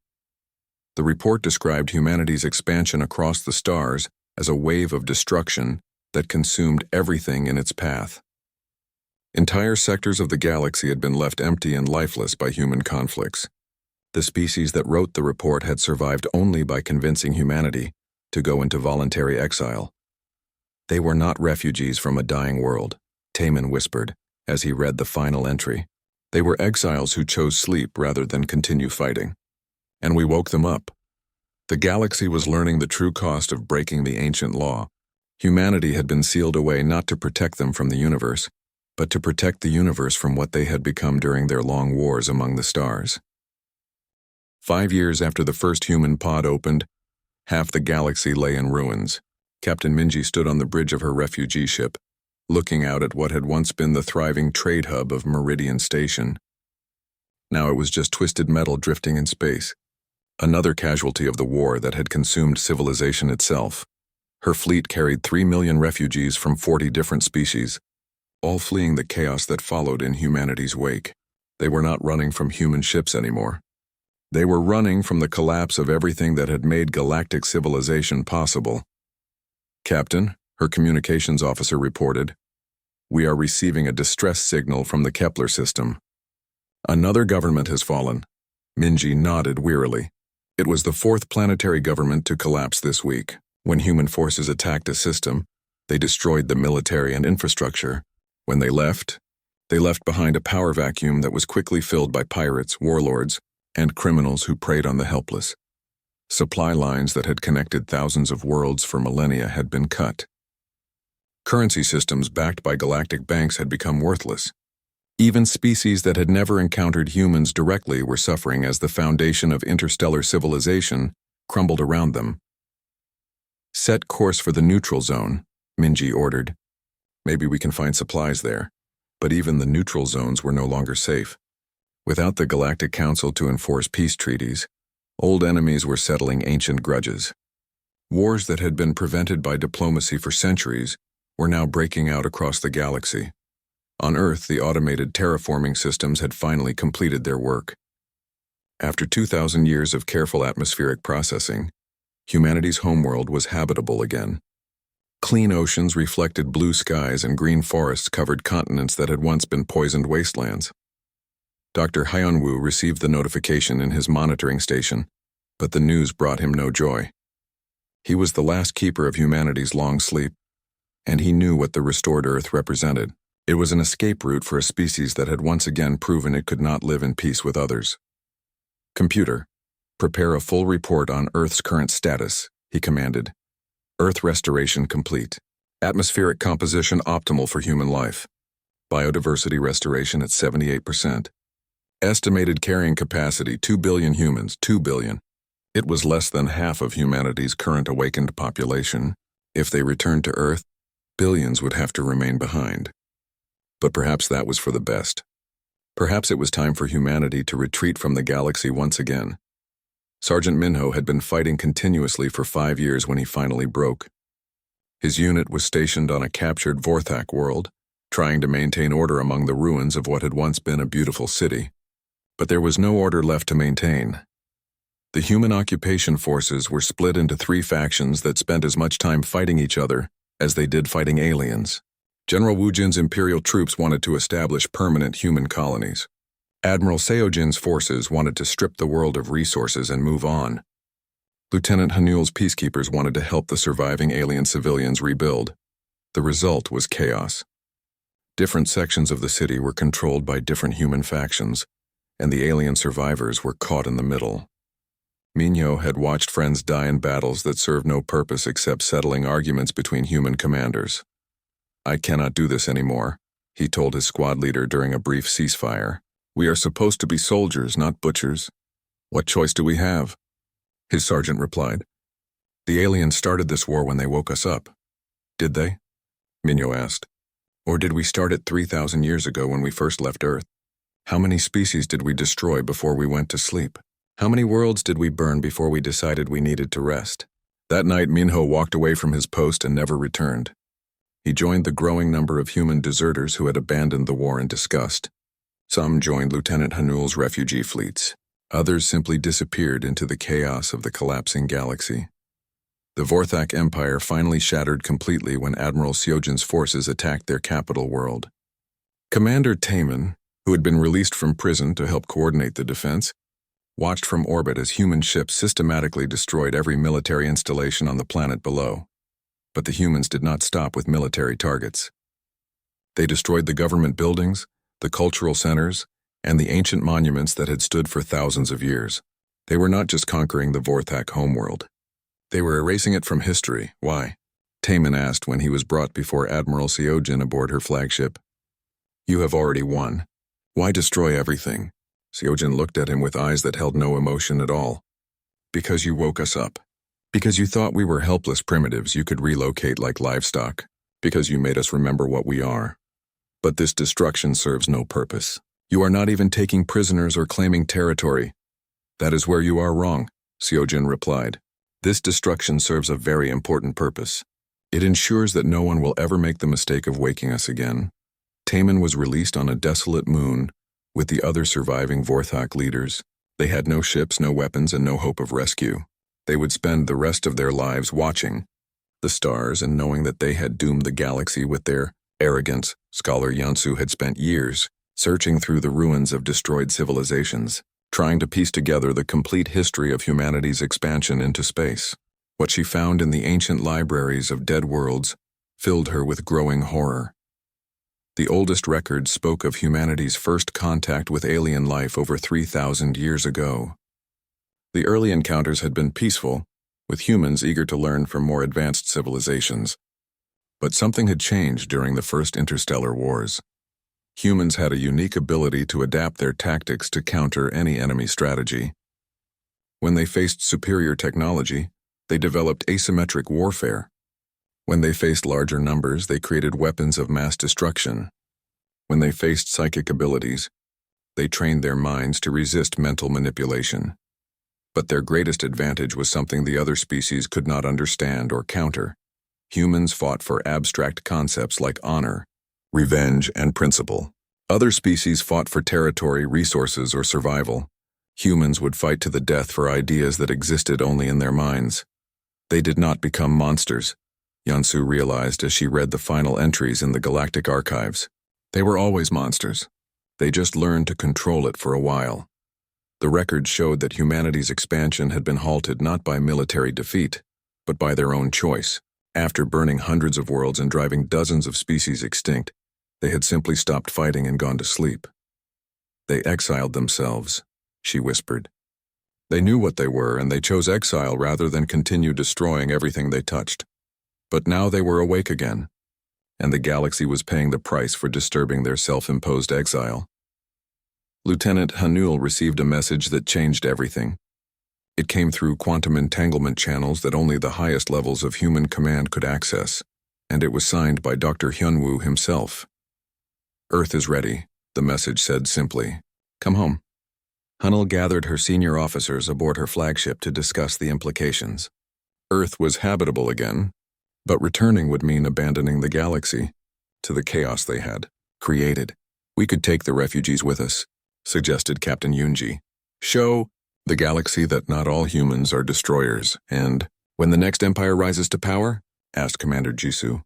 The report described humanity's expansion across the stars as a wave of destruction that consumed everything in its path. Entire sectors of the galaxy had been left empty and lifeless by human conflicts. The species that wrote the report had survived only by convincing humanity to go into voluntary exile. They were not refugees from a dying world, Taman whispered as he read the final entry. They were exiles who chose sleep rather than continue fighting. And we woke them up. The galaxy was learning the true cost of breaking the ancient law. Humanity had been sealed away not to protect them from the universe, but to protect the universe from what they had become during their long wars among the stars. 5 years after the first human pod opened, half the galaxy lay in ruins. Captain Minji stood on the bridge of her refugee ship, looking out at what had once been the thriving trade hub of Meridian Station. Now it was just twisted metal drifting in space, another casualty of the war that had consumed civilization itself. Her fleet carried 3 million refugees from 40 different species, all fleeing the chaos that followed in humanity's wake. They were not running from human ships anymore. They were running from the collapse of everything that had made galactic civilization possible. "Captain," her communications officer reported, "we are receiving a distress signal from the Kepler system." "Another government has fallen." Minji nodded wearily. It was the 4th planetary government to collapse this week. When human forces attacked a system, they destroyed the military and infrastructure. When they left behind a power vacuum that was quickly filled by pirates, warlords, and criminals who preyed on the helpless. Supply lines that had connected thousands of worlds for millennia had been cut. Currency systems backed by galactic banks had become worthless. Even species that had never encountered humans directly were suffering as the foundation of interstellar civilization crumbled around them. "Set course for the neutral zone," Minji ordered. "Maybe we can find supplies there." But even the neutral zones were no longer safe. Without the Galactic Council to enforce peace treaties, old enemies were settling ancient grudges. Wars that had been prevented by diplomacy for centuries were now breaking out across the galaxy. On Earth, the automated terraforming systems had finally completed their work. After 2,000 years of careful atmospheric processing, humanity's homeworld was habitable again. Clean oceans reflected blue skies and green forests covered continents that had once been poisoned wastelands. Dr. Hyunwoo received the notification in his monitoring station, but the news brought him no joy. He was the last keeper of humanity's long sleep, and he knew what the restored Earth represented. It was an escape route for a species that had once again proven it could not live in peace with others. "Computer, prepare a full report on Earth's current status," he commanded. "Earth restoration complete. Atmospheric composition optimal for human life. Biodiversity restoration at 78%. Estimated carrying capacity 2 billion humans, 2 billion. It was less than half of humanity's current awakened population. If they returned to Earth, billions would have to remain behind. But perhaps that was for the best. Perhaps it was time for humanity to retreat from the galaxy once again. Sergeant Minho had been fighting continuously for 5 years when he finally broke. His unit was stationed on a captured Vorthak world, trying to maintain order among the ruins of what had once been a beautiful city. But there was no order left to maintain. The human occupation forces were split into 3 factions that spent as much time fighting each other as they did fighting aliens. General Wujin's imperial troops wanted to establish permanent human colonies. Admiral Seojin's forces wanted to strip the world of resources and move on. Lieutenant Hanul's peacekeepers wanted to help the surviving alien civilians rebuild. The result was chaos. Different sections of the city were controlled by different human factions, and the alien survivors were caught in the middle. Minho had watched friends die in battles that served no purpose except settling arguments between human commanders. "I cannot do this anymore," he told his squad leader during a brief ceasefire. "We are supposed to be soldiers, not butchers. What choice do we have?" His sergeant replied. "The aliens started this war when they woke us up." "Did they?" Minho asked. "Or did we start it 3,000 years ago when we first left Earth? How many species did we destroy before we went to sleep? How many worlds did we burn before we decided we needed to rest?" That night, Minho walked away from his post and never returned. He joined the growing number of human deserters who had abandoned the war in disgust. Some joined Lieutenant Hanul's refugee fleets. Others simply disappeared into the chaos of the collapsing galaxy. The Vorthak Empire finally shattered completely when Admiral Seojin's forces attacked their capital world. Commander Taman, who had been released from prison to help coordinate the defense, watched from orbit as human ships systematically destroyed every military installation on the planet below. But the humans did not stop with military targets. They destroyed the government buildings, the cultural centers, and the ancient monuments that had stood for thousands of years. They were not just conquering the Vorthak homeworld. They were erasing it from history. Why? Taman asked when he was brought before Admiral Seojin aboard her flagship. You have already won. Why destroy everything? Seojin looked at him with eyes that held no emotion at all. Because you woke us up. Because you thought we were helpless primitives you could relocate like livestock. Because you made us remember what we are. But this destruction serves no purpose. You are not even taking prisoners or claiming territory. That is where you are wrong, Seojin replied. This destruction serves a very important purpose. It ensures that no one will ever make the mistake of waking us again. Taman was released on a desolate moon with the other surviving Vorthak leaders. They had no ships, no weapons, and no hope of rescue. They would spend the rest of their lives watching the stars and knowing that they had doomed the galaxy with their arrogance. Scholar Yansu had spent years searching through the ruins of destroyed civilizations, trying to piece together the complete history of humanity's expansion into space. What she found in the ancient libraries of dead worlds filled her with growing horror. The oldest records spoke of humanity's first contact with alien life over 3,000 years ago. The early encounters had been peaceful, with humans eager to learn from more advanced civilizations. But something had changed during the first interstellar wars. Humans had a unique ability to adapt their tactics to counter any enemy strategy. When they faced superior technology, they developed asymmetric warfare. When they faced larger numbers, they created weapons of mass destruction. When they faced psychic abilities, they trained their minds to resist mental manipulation. But their greatest advantage was something the other species could not understand or counter. Humans fought for abstract concepts like honor, revenge, and principle. Other species fought for territory, resources, or survival. Humans would fight to the death for ideas that existed only in their minds. They did not become monsters, Yansu realized as she read the final entries in the galactic archives. They were always monsters. They just learned to control it for a while. The records showed that humanity's expansion had been halted not by military defeat, but by their own choice. After burning hundreds of worlds and driving dozens of species extinct, they had simply stopped fighting and gone to sleep. They exiled themselves, she whispered. They knew what they were, and they chose exile rather than continue destroying everything they touched. But now they were awake again, and the galaxy was paying the price for disturbing their self-imposed exile. Lieutenant Hanul received a message that changed everything. It came through quantum entanglement channels that only the highest levels of human command could access, and it was signed by Dr. Hyunwoo himself. Earth is ready, the message said simply. Come home. Hanul gathered her senior officers aboard her flagship to discuss the implications. Earth was habitable again, but returning would mean abandoning the galaxy to the chaos they had created. We could take the refugees with us, suggested Captain Yunji. Show the galaxy that not all humans are destroyers, and when the next empire rises to power? Asked Commander Jisoo.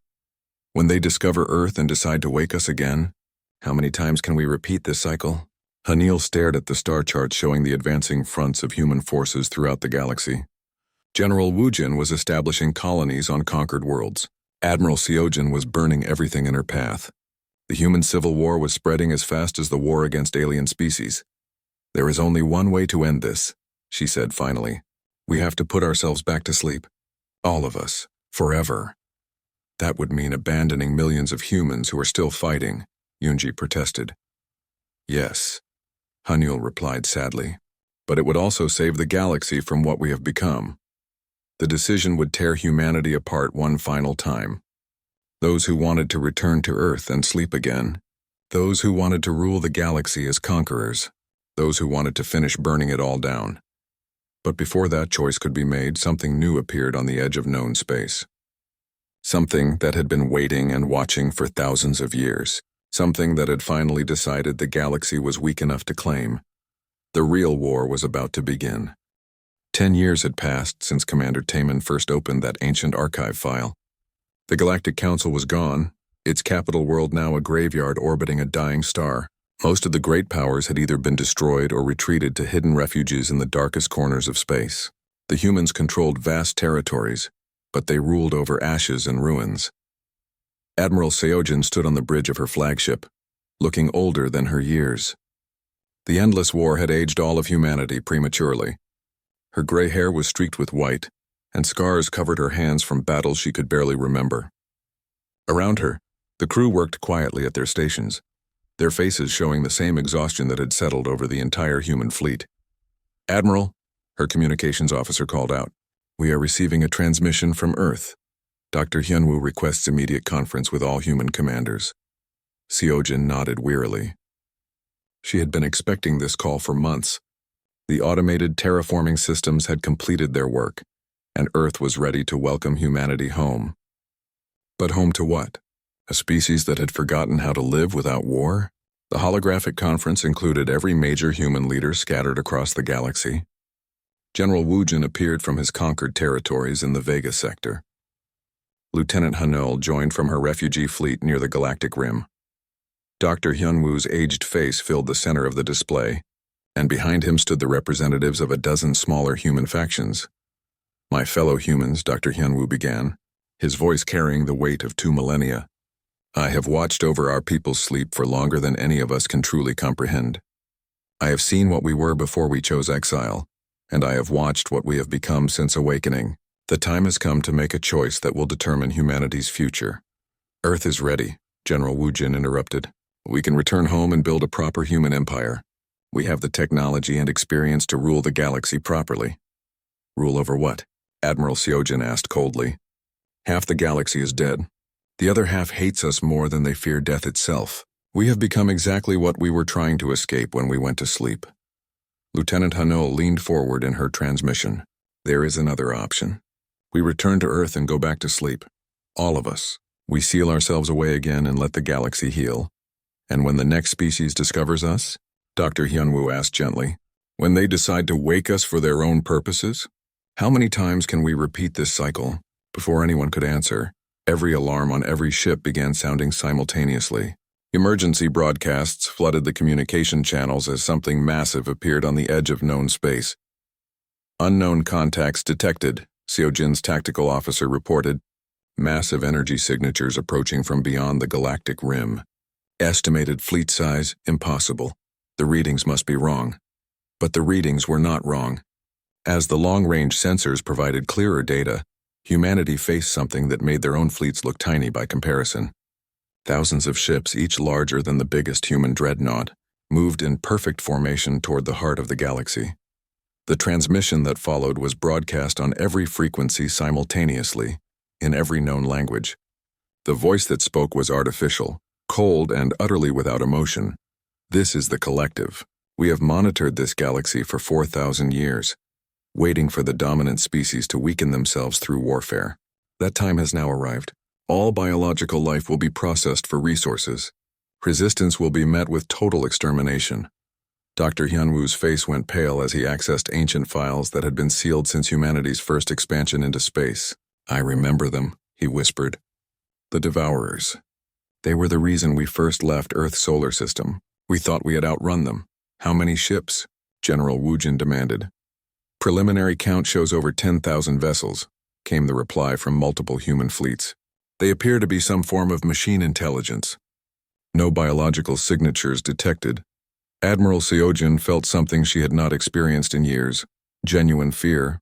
When they discover Earth and decide to wake us again? How many times can we repeat this cycle? Hanil stared at the star charts showing the advancing fronts of human forces throughout the galaxy. General Woojin was establishing colonies on conquered worlds. Admiral Seojin was burning everything in her path. The human civil war was spreading as fast as the war against alien species. There is only one way to end this, she said finally. We have to put ourselves back to sleep. All of us. Forever. That would mean abandoning millions of humans who are still fighting, Yunji protested. Yes, Hanul replied sadly. But it would also save the galaxy from what we have become. The decision would tear humanity apart one final time. Those who wanted to return to Earth and sleep again. Those who wanted to rule the galaxy as conquerors. Those who wanted to finish burning it all down. But before that choice could be made, something new appeared on the edge of known space. Something that had been waiting and watching for thousands of years. Something that had finally decided the galaxy was weak enough to claim. The real war was about to begin. 10 years had passed since Commander Taman first opened that ancient archive file. The Galactic Council was gone, its capital world now a graveyard orbiting a dying star. Most of the great powers had either been destroyed or retreated to hidden refuges in the darkest corners of space. The humans controlled vast territories, but they ruled over ashes and ruins. Admiral Seojin stood on the bridge of her flagship, looking older than her years. The endless war had aged all of humanity prematurely. Her gray hair was streaked with white, and scars covered her hands from battles she could barely remember. Around her, the crew worked quietly at their stations, their faces showing the same exhaustion that had settled over the entire human fleet. "Admiral," her communications officer called out, "we are receiving a transmission from Earth. Dr. Hyunwoo requests immediate conference with all human commanders." Seojin nodded wearily. She had been expecting this call for months. The automated terraforming systems had completed their work, and Earth was ready to welcome humanity home. But home to what? A species that had forgotten how to live without war? The holographic conference included every major human leader scattered across the galaxy. General Woojin appeared from his conquered territories in the Vega sector. Lieutenant Hanul joined from her refugee fleet near the galactic rim. Dr. Hyunwoo's aged face filled the center of the display, and behind him stood the representatives of a dozen smaller human factions. "My fellow humans," Dr. Hyunwoo began, his voice carrying the weight of 2 millennia. "I have watched over our people's sleep for longer than any of us can truly comprehend. I have seen what we were before we chose exile, and I have watched what we have become since awakening. The time has come to make a choice that will determine humanity's future." "Earth is ready," General Woojin interrupted. "We can return home and build a proper human empire. We have the technology and experience to rule the galaxy properly." "Rule over what?" Admiral Seojin asked coldly. "Half the galaxy is dead. The other half hates us more than they fear death itself. We have become exactly what we were trying to escape when we went to sleep." Lieutenant Hanul leaned forward in her transmission. "There is another option. We return to Earth and go back to sleep. All of us. We seal ourselves away again and let the galaxy heal. And when the next species discovers us," Dr. Hyunwoo asked gently, "when they decide to wake us for their own purposes? How many times can we repeat this cycle?" Before anyone could answer, every alarm on every ship began sounding simultaneously. Emergency broadcasts flooded the communication channels as something massive appeared on the edge of known space. "Unknown contacts detected," Seojin's tactical officer reported. "Massive energy signatures approaching from beyond the galactic rim. Estimated fleet size, impossible. The readings must be wrong." But the readings were not wrong. As the long-range sensors provided clearer data, humanity faced something that made their own fleets look tiny by comparison. Thousands of ships, each larger than the biggest human dreadnought, moved in perfect formation toward the heart of the galaxy. The transmission that followed was broadcast on every frequency simultaneously, in every known language. The voice that spoke was artificial, cold, and utterly without emotion. "This is the collective. We have monitored this galaxy for 4,000 years, waiting for the dominant species to weaken themselves through warfare. That time has now arrived. All biological life will be processed for resources. Resistance will be met with total extermination." Dr. Hyunwoo's face went pale as he accessed ancient files that had been sealed since humanity's first expansion into space. "I remember them," he whispered. "The Devourers. They were the reason we first left Earth's solar system. We thought we had outrun them." "How many ships?" General Woojin demanded. "Preliminary count shows over 10,000 vessels," came the reply from multiple human fleets. "They appear to be some form of machine intelligence. No biological signatures detected." Admiral Seojin felt something she had not experienced in years, genuine fear,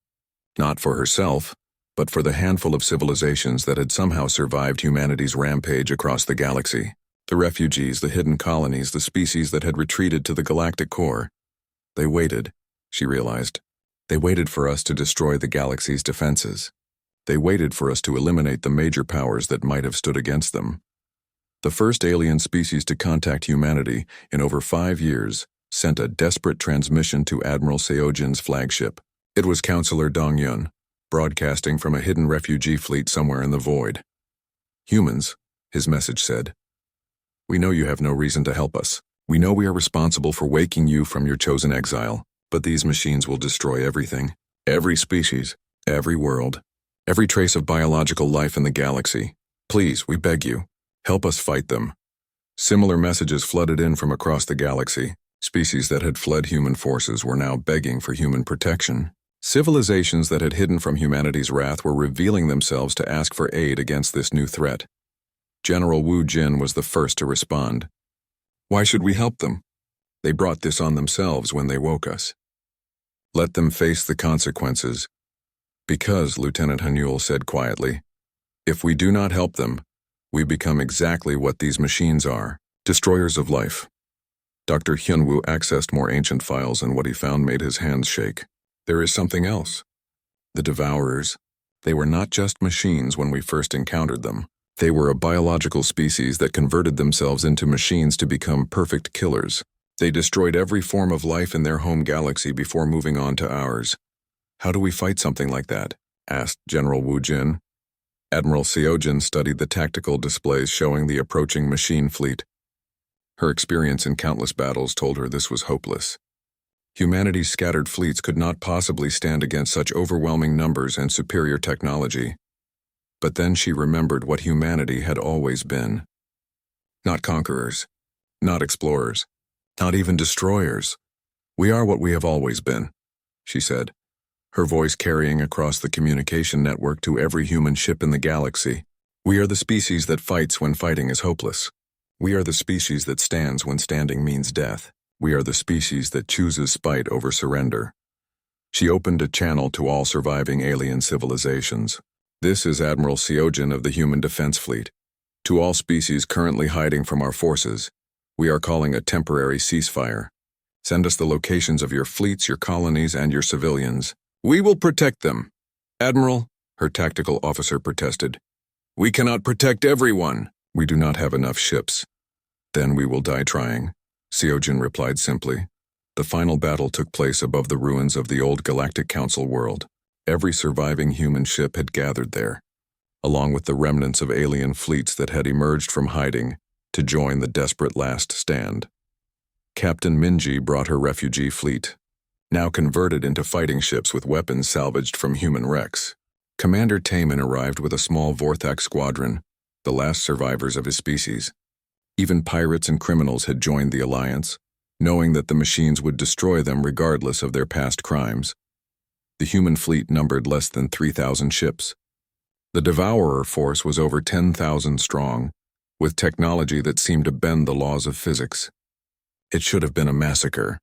not for herself, but for the handful of civilizations that had somehow survived humanity's rampage across the galaxy. The refugees, the hidden colonies, the species that had retreated to the galactic core. They waited, she realized. They waited for us to destroy the galaxy's defenses. They waited for us to eliminate the major powers that might have stood against them. The first alien species to contact humanity in over 5 years sent a desperate transmission to Admiral Seojin's flagship. It was Counselor Dong-yun, broadcasting from a hidden refugee fleet somewhere in the void. "Humans," his message said, "we know you have no reason to help us. We know we are responsible for waking you from your chosen exile, but these machines will destroy everything. Every species, every world, every trace of biological life in the galaxy. Please, we beg you, Help us fight them. Similar messages flooded in from across the galaxy. Species that had fled human forces were now begging for human protection. Civilizations that had hidden from humanity's wrath were revealing themselves to ask for aid against this new threat. General Wu Jin was the first to respond. Why should we help them? They brought this on themselves when they woke us. Let them face the consequences. Because, Lieutenant Hanul said quietly, if we do not help them, we become exactly what these machines are, destroyers of life. Dr. Hyunwoo accessed more ancient files, and what he found made his hands shake. There is something else. The Devourers. They were not just machines when we first encountered them. They were a biological species that converted themselves into machines to become perfect killers. They destroyed every form of life in their home galaxy before moving on to ours. How do we fight something like that? Asked General Wu Jin. Admiral Seojin studied the tactical displays showing the approaching machine fleet. Her experience in countless battles told her this was hopeless. Humanity's scattered fleets could not possibly stand against such overwhelming numbers and superior technology. But then she remembered what humanity had always been. Not conquerors, not explorers, not even destroyers. We are what we have always been, she said, her voice carrying across the communication network to every human ship in the galaxy. We are the species that fights when fighting is hopeless. We are the species that stands when standing means death. We are the species that chooses spite over surrender. She opened a channel to all surviving alien civilizations. This is Admiral Seojin of the Human Defense Fleet. To all species currently hiding from our forces, we are calling a temporary ceasefire. Send us the locations of your fleets, your colonies, and your civilians. We will protect them. Admiral, her tactical officer protested. We cannot protect everyone. We do not have enough ships. Then we will die trying, Seojin replied simply. The final battle took place above the ruins of the old Galactic Council world. Every surviving human ship had gathered there, along with the remnants of alien fleets that had emerged from hiding to join the desperate last stand. Captain Minji brought her refugee fleet, now converted into fighting ships with weapons salvaged from human wrecks. Commander Taman arrived with a small Vorthak squadron, the last survivors of his species. Even pirates and criminals had joined the alliance, knowing that the machines would destroy them regardless of their past crimes. The human fleet numbered less than 3,000 ships. The Devourer force was over 10,000 strong, with technology that seemed to bend the laws of physics. It should have been a massacre.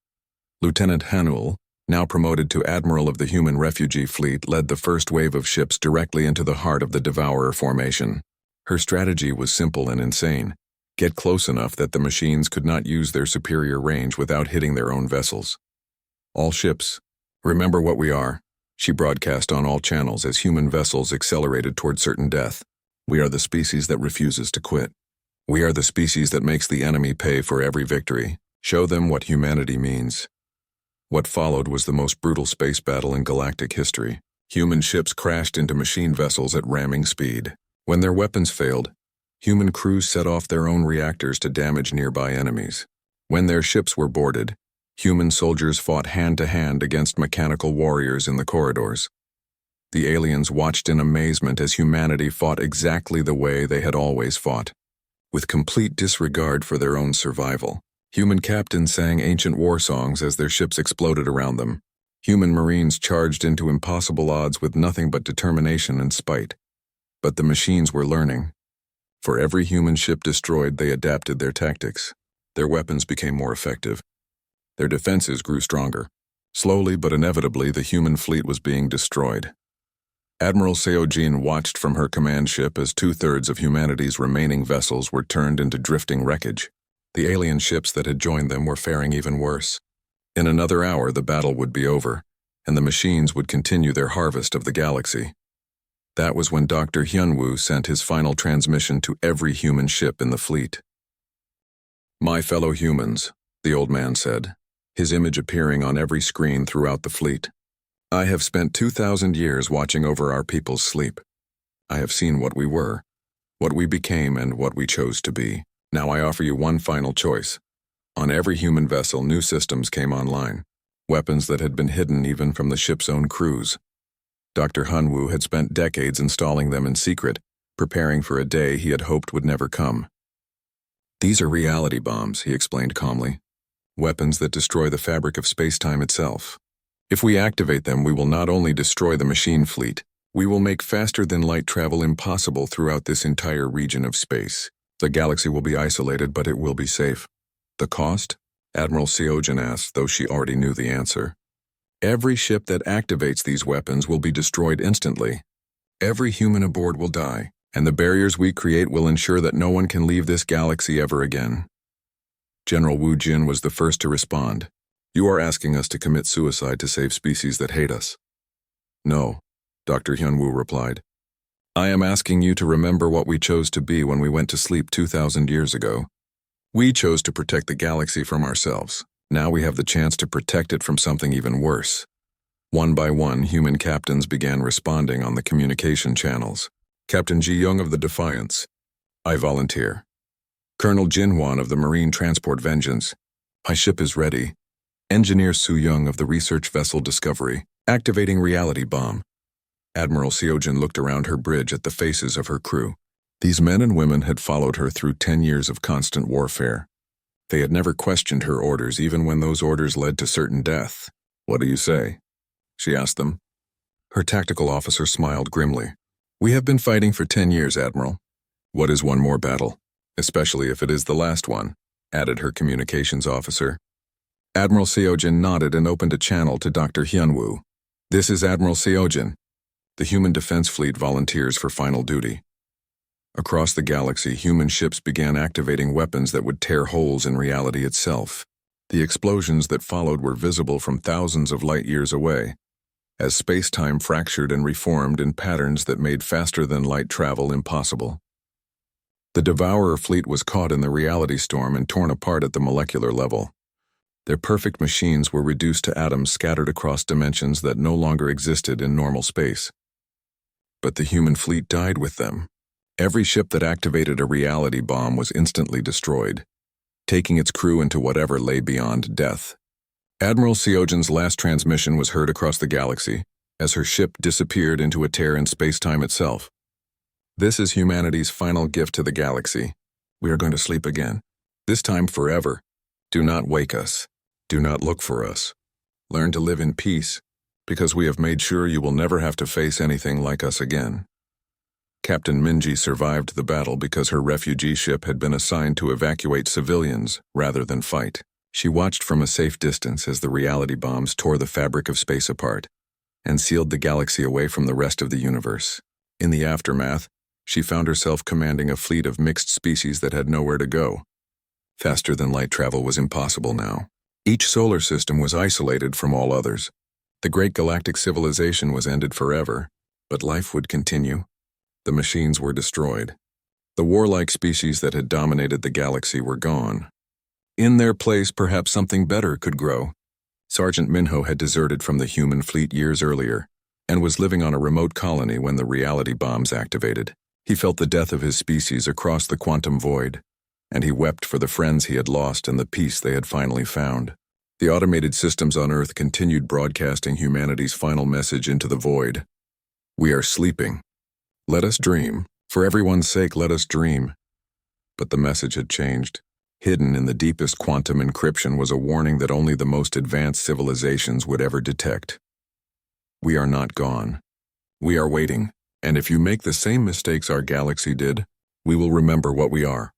Lieutenant Hanul, now promoted to Admiral of the Human Refugee Fleet, led the first wave of ships directly into the heart of the Devourer formation. Her strategy was simple and insane. Get close enough that the machines could not use their superior range without hitting their own vessels. All ships, remember what we are, she broadcast on all channels as human vessels accelerated toward certain death. We are the species that refuses to quit. We are the species that makes the enemy pay for every victory. Show them what humanity means. What followed was the most brutal space battle in galactic history. Human ships crashed into machine vessels at ramming speed. When their weapons failed, human crews set off their own reactors to damage nearby enemies. When their ships were boarded, human soldiers fought hand-to-hand against mechanical warriors in the corridors. The aliens watched in amazement as humanity fought exactly the way they had always fought, with complete disregard for their own survival. Human captains sang ancient war songs as their ships exploded around them. Human marines charged into impossible odds with nothing but determination and spite. But the machines were learning. For every human ship destroyed, they adapted their tactics. Their weapons became more effective. Their defenses grew stronger. Slowly but inevitably, the human fleet was being destroyed. Admiral Seojin watched from her command ship as 2/3 of humanity's remaining vessels were turned into drifting wreckage. The alien ships that had joined them were faring even worse. In another hour, the battle would be over, and the machines would continue their harvest of the galaxy. That was when Dr. Hyunwoo sent his final transmission to every human ship in the fleet. My fellow humans, the old man said, his image appearing on every screen throughout the fleet. I have spent 2,000 years watching over our people's sleep. I have seen what we were, what we became, and what we chose to be. Now I offer you one final choice. On every human vessel, new systems came online, weapons that had been hidden even from the ship's own crews. Dr. Hyunwoo had spent decades installing them in secret, preparing for a day he had hoped would never come. "These are reality bombs," he explained calmly. "Weapons that destroy the fabric of space-time itself. If we activate them, we will not only destroy the machine fleet, we will make faster-than-light travel impossible throughout this entire region of space. The galaxy will be isolated, but it will be safe." "The cost?" Admiral Seogen asked, though she already knew the answer. "Every ship that activates these weapons will be destroyed instantly. Every human aboard will die, and the barriers we create will ensure that no one can leave this galaxy ever again." General Wu Jin was the first to respond. "You are asking us to commit suicide to save species that hate us." "No," Dr. Hyunwoo replied. "I am asking you to remember what we chose to be when we went to sleep 2,000 years ago. We chose to protect the galaxy from ourselves. Now we have the chance to protect it from something even worse." One by one, human captains began responding on the communication channels. "Captain Ji Young of the Defiance. I volunteer. Colonel Jin Hwan of the Marine Transport Vengeance. My ship is ready. Engineer Su Young of the Research Vessel Discovery. Activating reality bomb." Admiral Seogen looked around her bridge at the faces of her crew. These men and women had followed her through 10 years of constant warfare. They had never questioned her orders, even when those orders led to certain death. "What do you say?" she asked them. Her tactical officer smiled grimly. "We have been fighting for 10 years, Admiral." "What is one more battle? Especially if it is the last one," added her communications officer. Admiral Seogen nodded and opened a channel to Dr. Hyunwoo. "This is Admiral Seogen. The Human Defense Fleet volunteers for final duty." Across the galaxy, human ships began activating weapons that would tear holes in reality itself. The explosions that followed were visible from thousands of light-years away, as space-time fractured and reformed in patterns that made faster-than-light travel impossible. The Devourer fleet was caught in the reality storm and torn apart at the molecular level. Their perfect machines were reduced to atoms scattered across dimensions that no longer existed in normal space. But the human fleet died with them. Every ship that activated a reality bomb was instantly destroyed, taking its crew into whatever lay beyond death. Admiral Seogen's last transmission was heard across the galaxy, as her ship disappeared into a tear in space-time itself. "This is humanity's final gift to the galaxy. We are going to sleep again. This time forever. Do not wake us. Do not look for us. Learn to live in peace, because we have made sure you will never have to face anything like us again." Captain Minji survived the battle because her refugee ship had been assigned to evacuate civilians rather than fight. She watched from a safe distance as the reality bombs tore the fabric of space apart and sealed the galaxy away from the rest of the universe. In the aftermath, she found herself commanding a fleet of mixed species that had nowhere to go. Faster-than-light travel was impossible now. Each solar system was isolated from all others. The great galactic civilization was ended forever, but life would continue. The machines were destroyed. The warlike species that had dominated the galaxy were gone. In their place, perhaps something better could grow. Sergeant Minho had deserted from the human fleet years earlier and was living on a remote colony when the reality bombs activated. He felt the death of his species across the quantum void, and he wept for the friends he had lost and the peace they had finally found. The automated systems on Earth continued broadcasting humanity's final message into the void. "We are sleeping. Let us dream. For everyone's sake, let us dream." But the message had changed. Hidden in the deepest quantum encryption was a warning that only the most advanced civilizations would ever detect. "We are not gone. We are waiting, and if you make the same mistakes our galaxy did, we will remember what we are."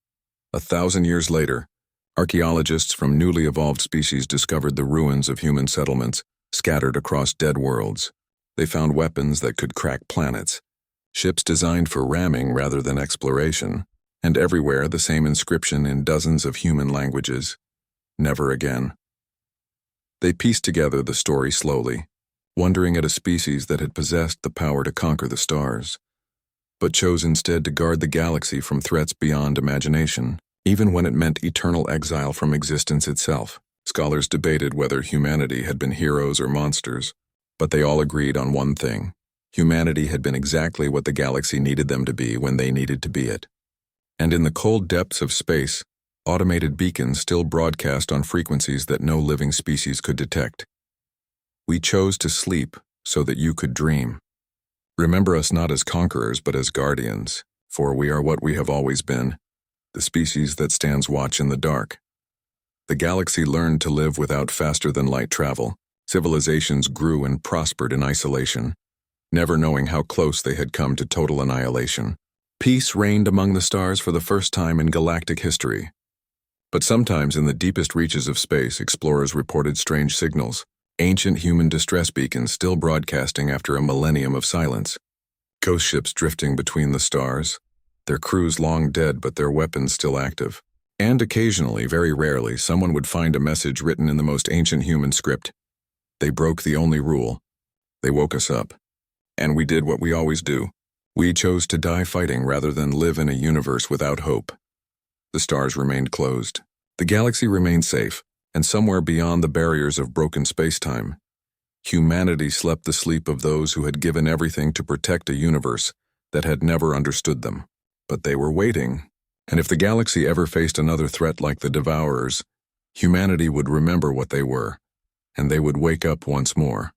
1,000 years later, archaeologists from newly evolved species discovered the ruins of human settlements scattered across dead worlds. They found weapons that could crack planets, ships designed for ramming rather than exploration, and everywhere the same inscription in dozens of human languages: "Never again." They pieced together the story slowly, wondering at a species that had possessed the power to conquer the stars, but chose instead to guard the galaxy from threats beyond imagination, even when it meant eternal exile from existence itself. Scholars debated whether humanity had been heroes or monsters, but they all agreed on one thing: humanity had been exactly what the galaxy needed them to be when they needed to be it. And in the cold depths of space, automated beacons still broadcast on frequencies that no living species could detect. "We chose to sleep so that you could dream. Remember us not as conquerors but as guardians, For we are what we have always been, the species that stands watch in the dark. The galaxy learned to live without faster-than-light travel. Civilizations grew and prospered in isolation, never knowing how close they had come to total annihilation. Peace reigned among the stars for the first time in galactic history. But sometimes in the deepest reaches of space, explorers reported strange signals, ancient human distress beacons still broadcasting after a millennium of silence. Ghost ships drifting between the stars, their crews long dead but their weapons still active. And occasionally, very rarely, someone would find a message written in the most ancient human script. They broke the only rule. They woke us up. And we did what we always do. We chose to die fighting rather than live in a universe without hope. The stars remained closed. The galaxy remained safe, and somewhere beyond the barriers of broken space-time, humanity slept the sleep of those who had given everything to protect a universe that had never understood them. But they were waiting, and if the galaxy ever faced another threat like the Devourers, humanity would remember what they were, and they would wake up once more.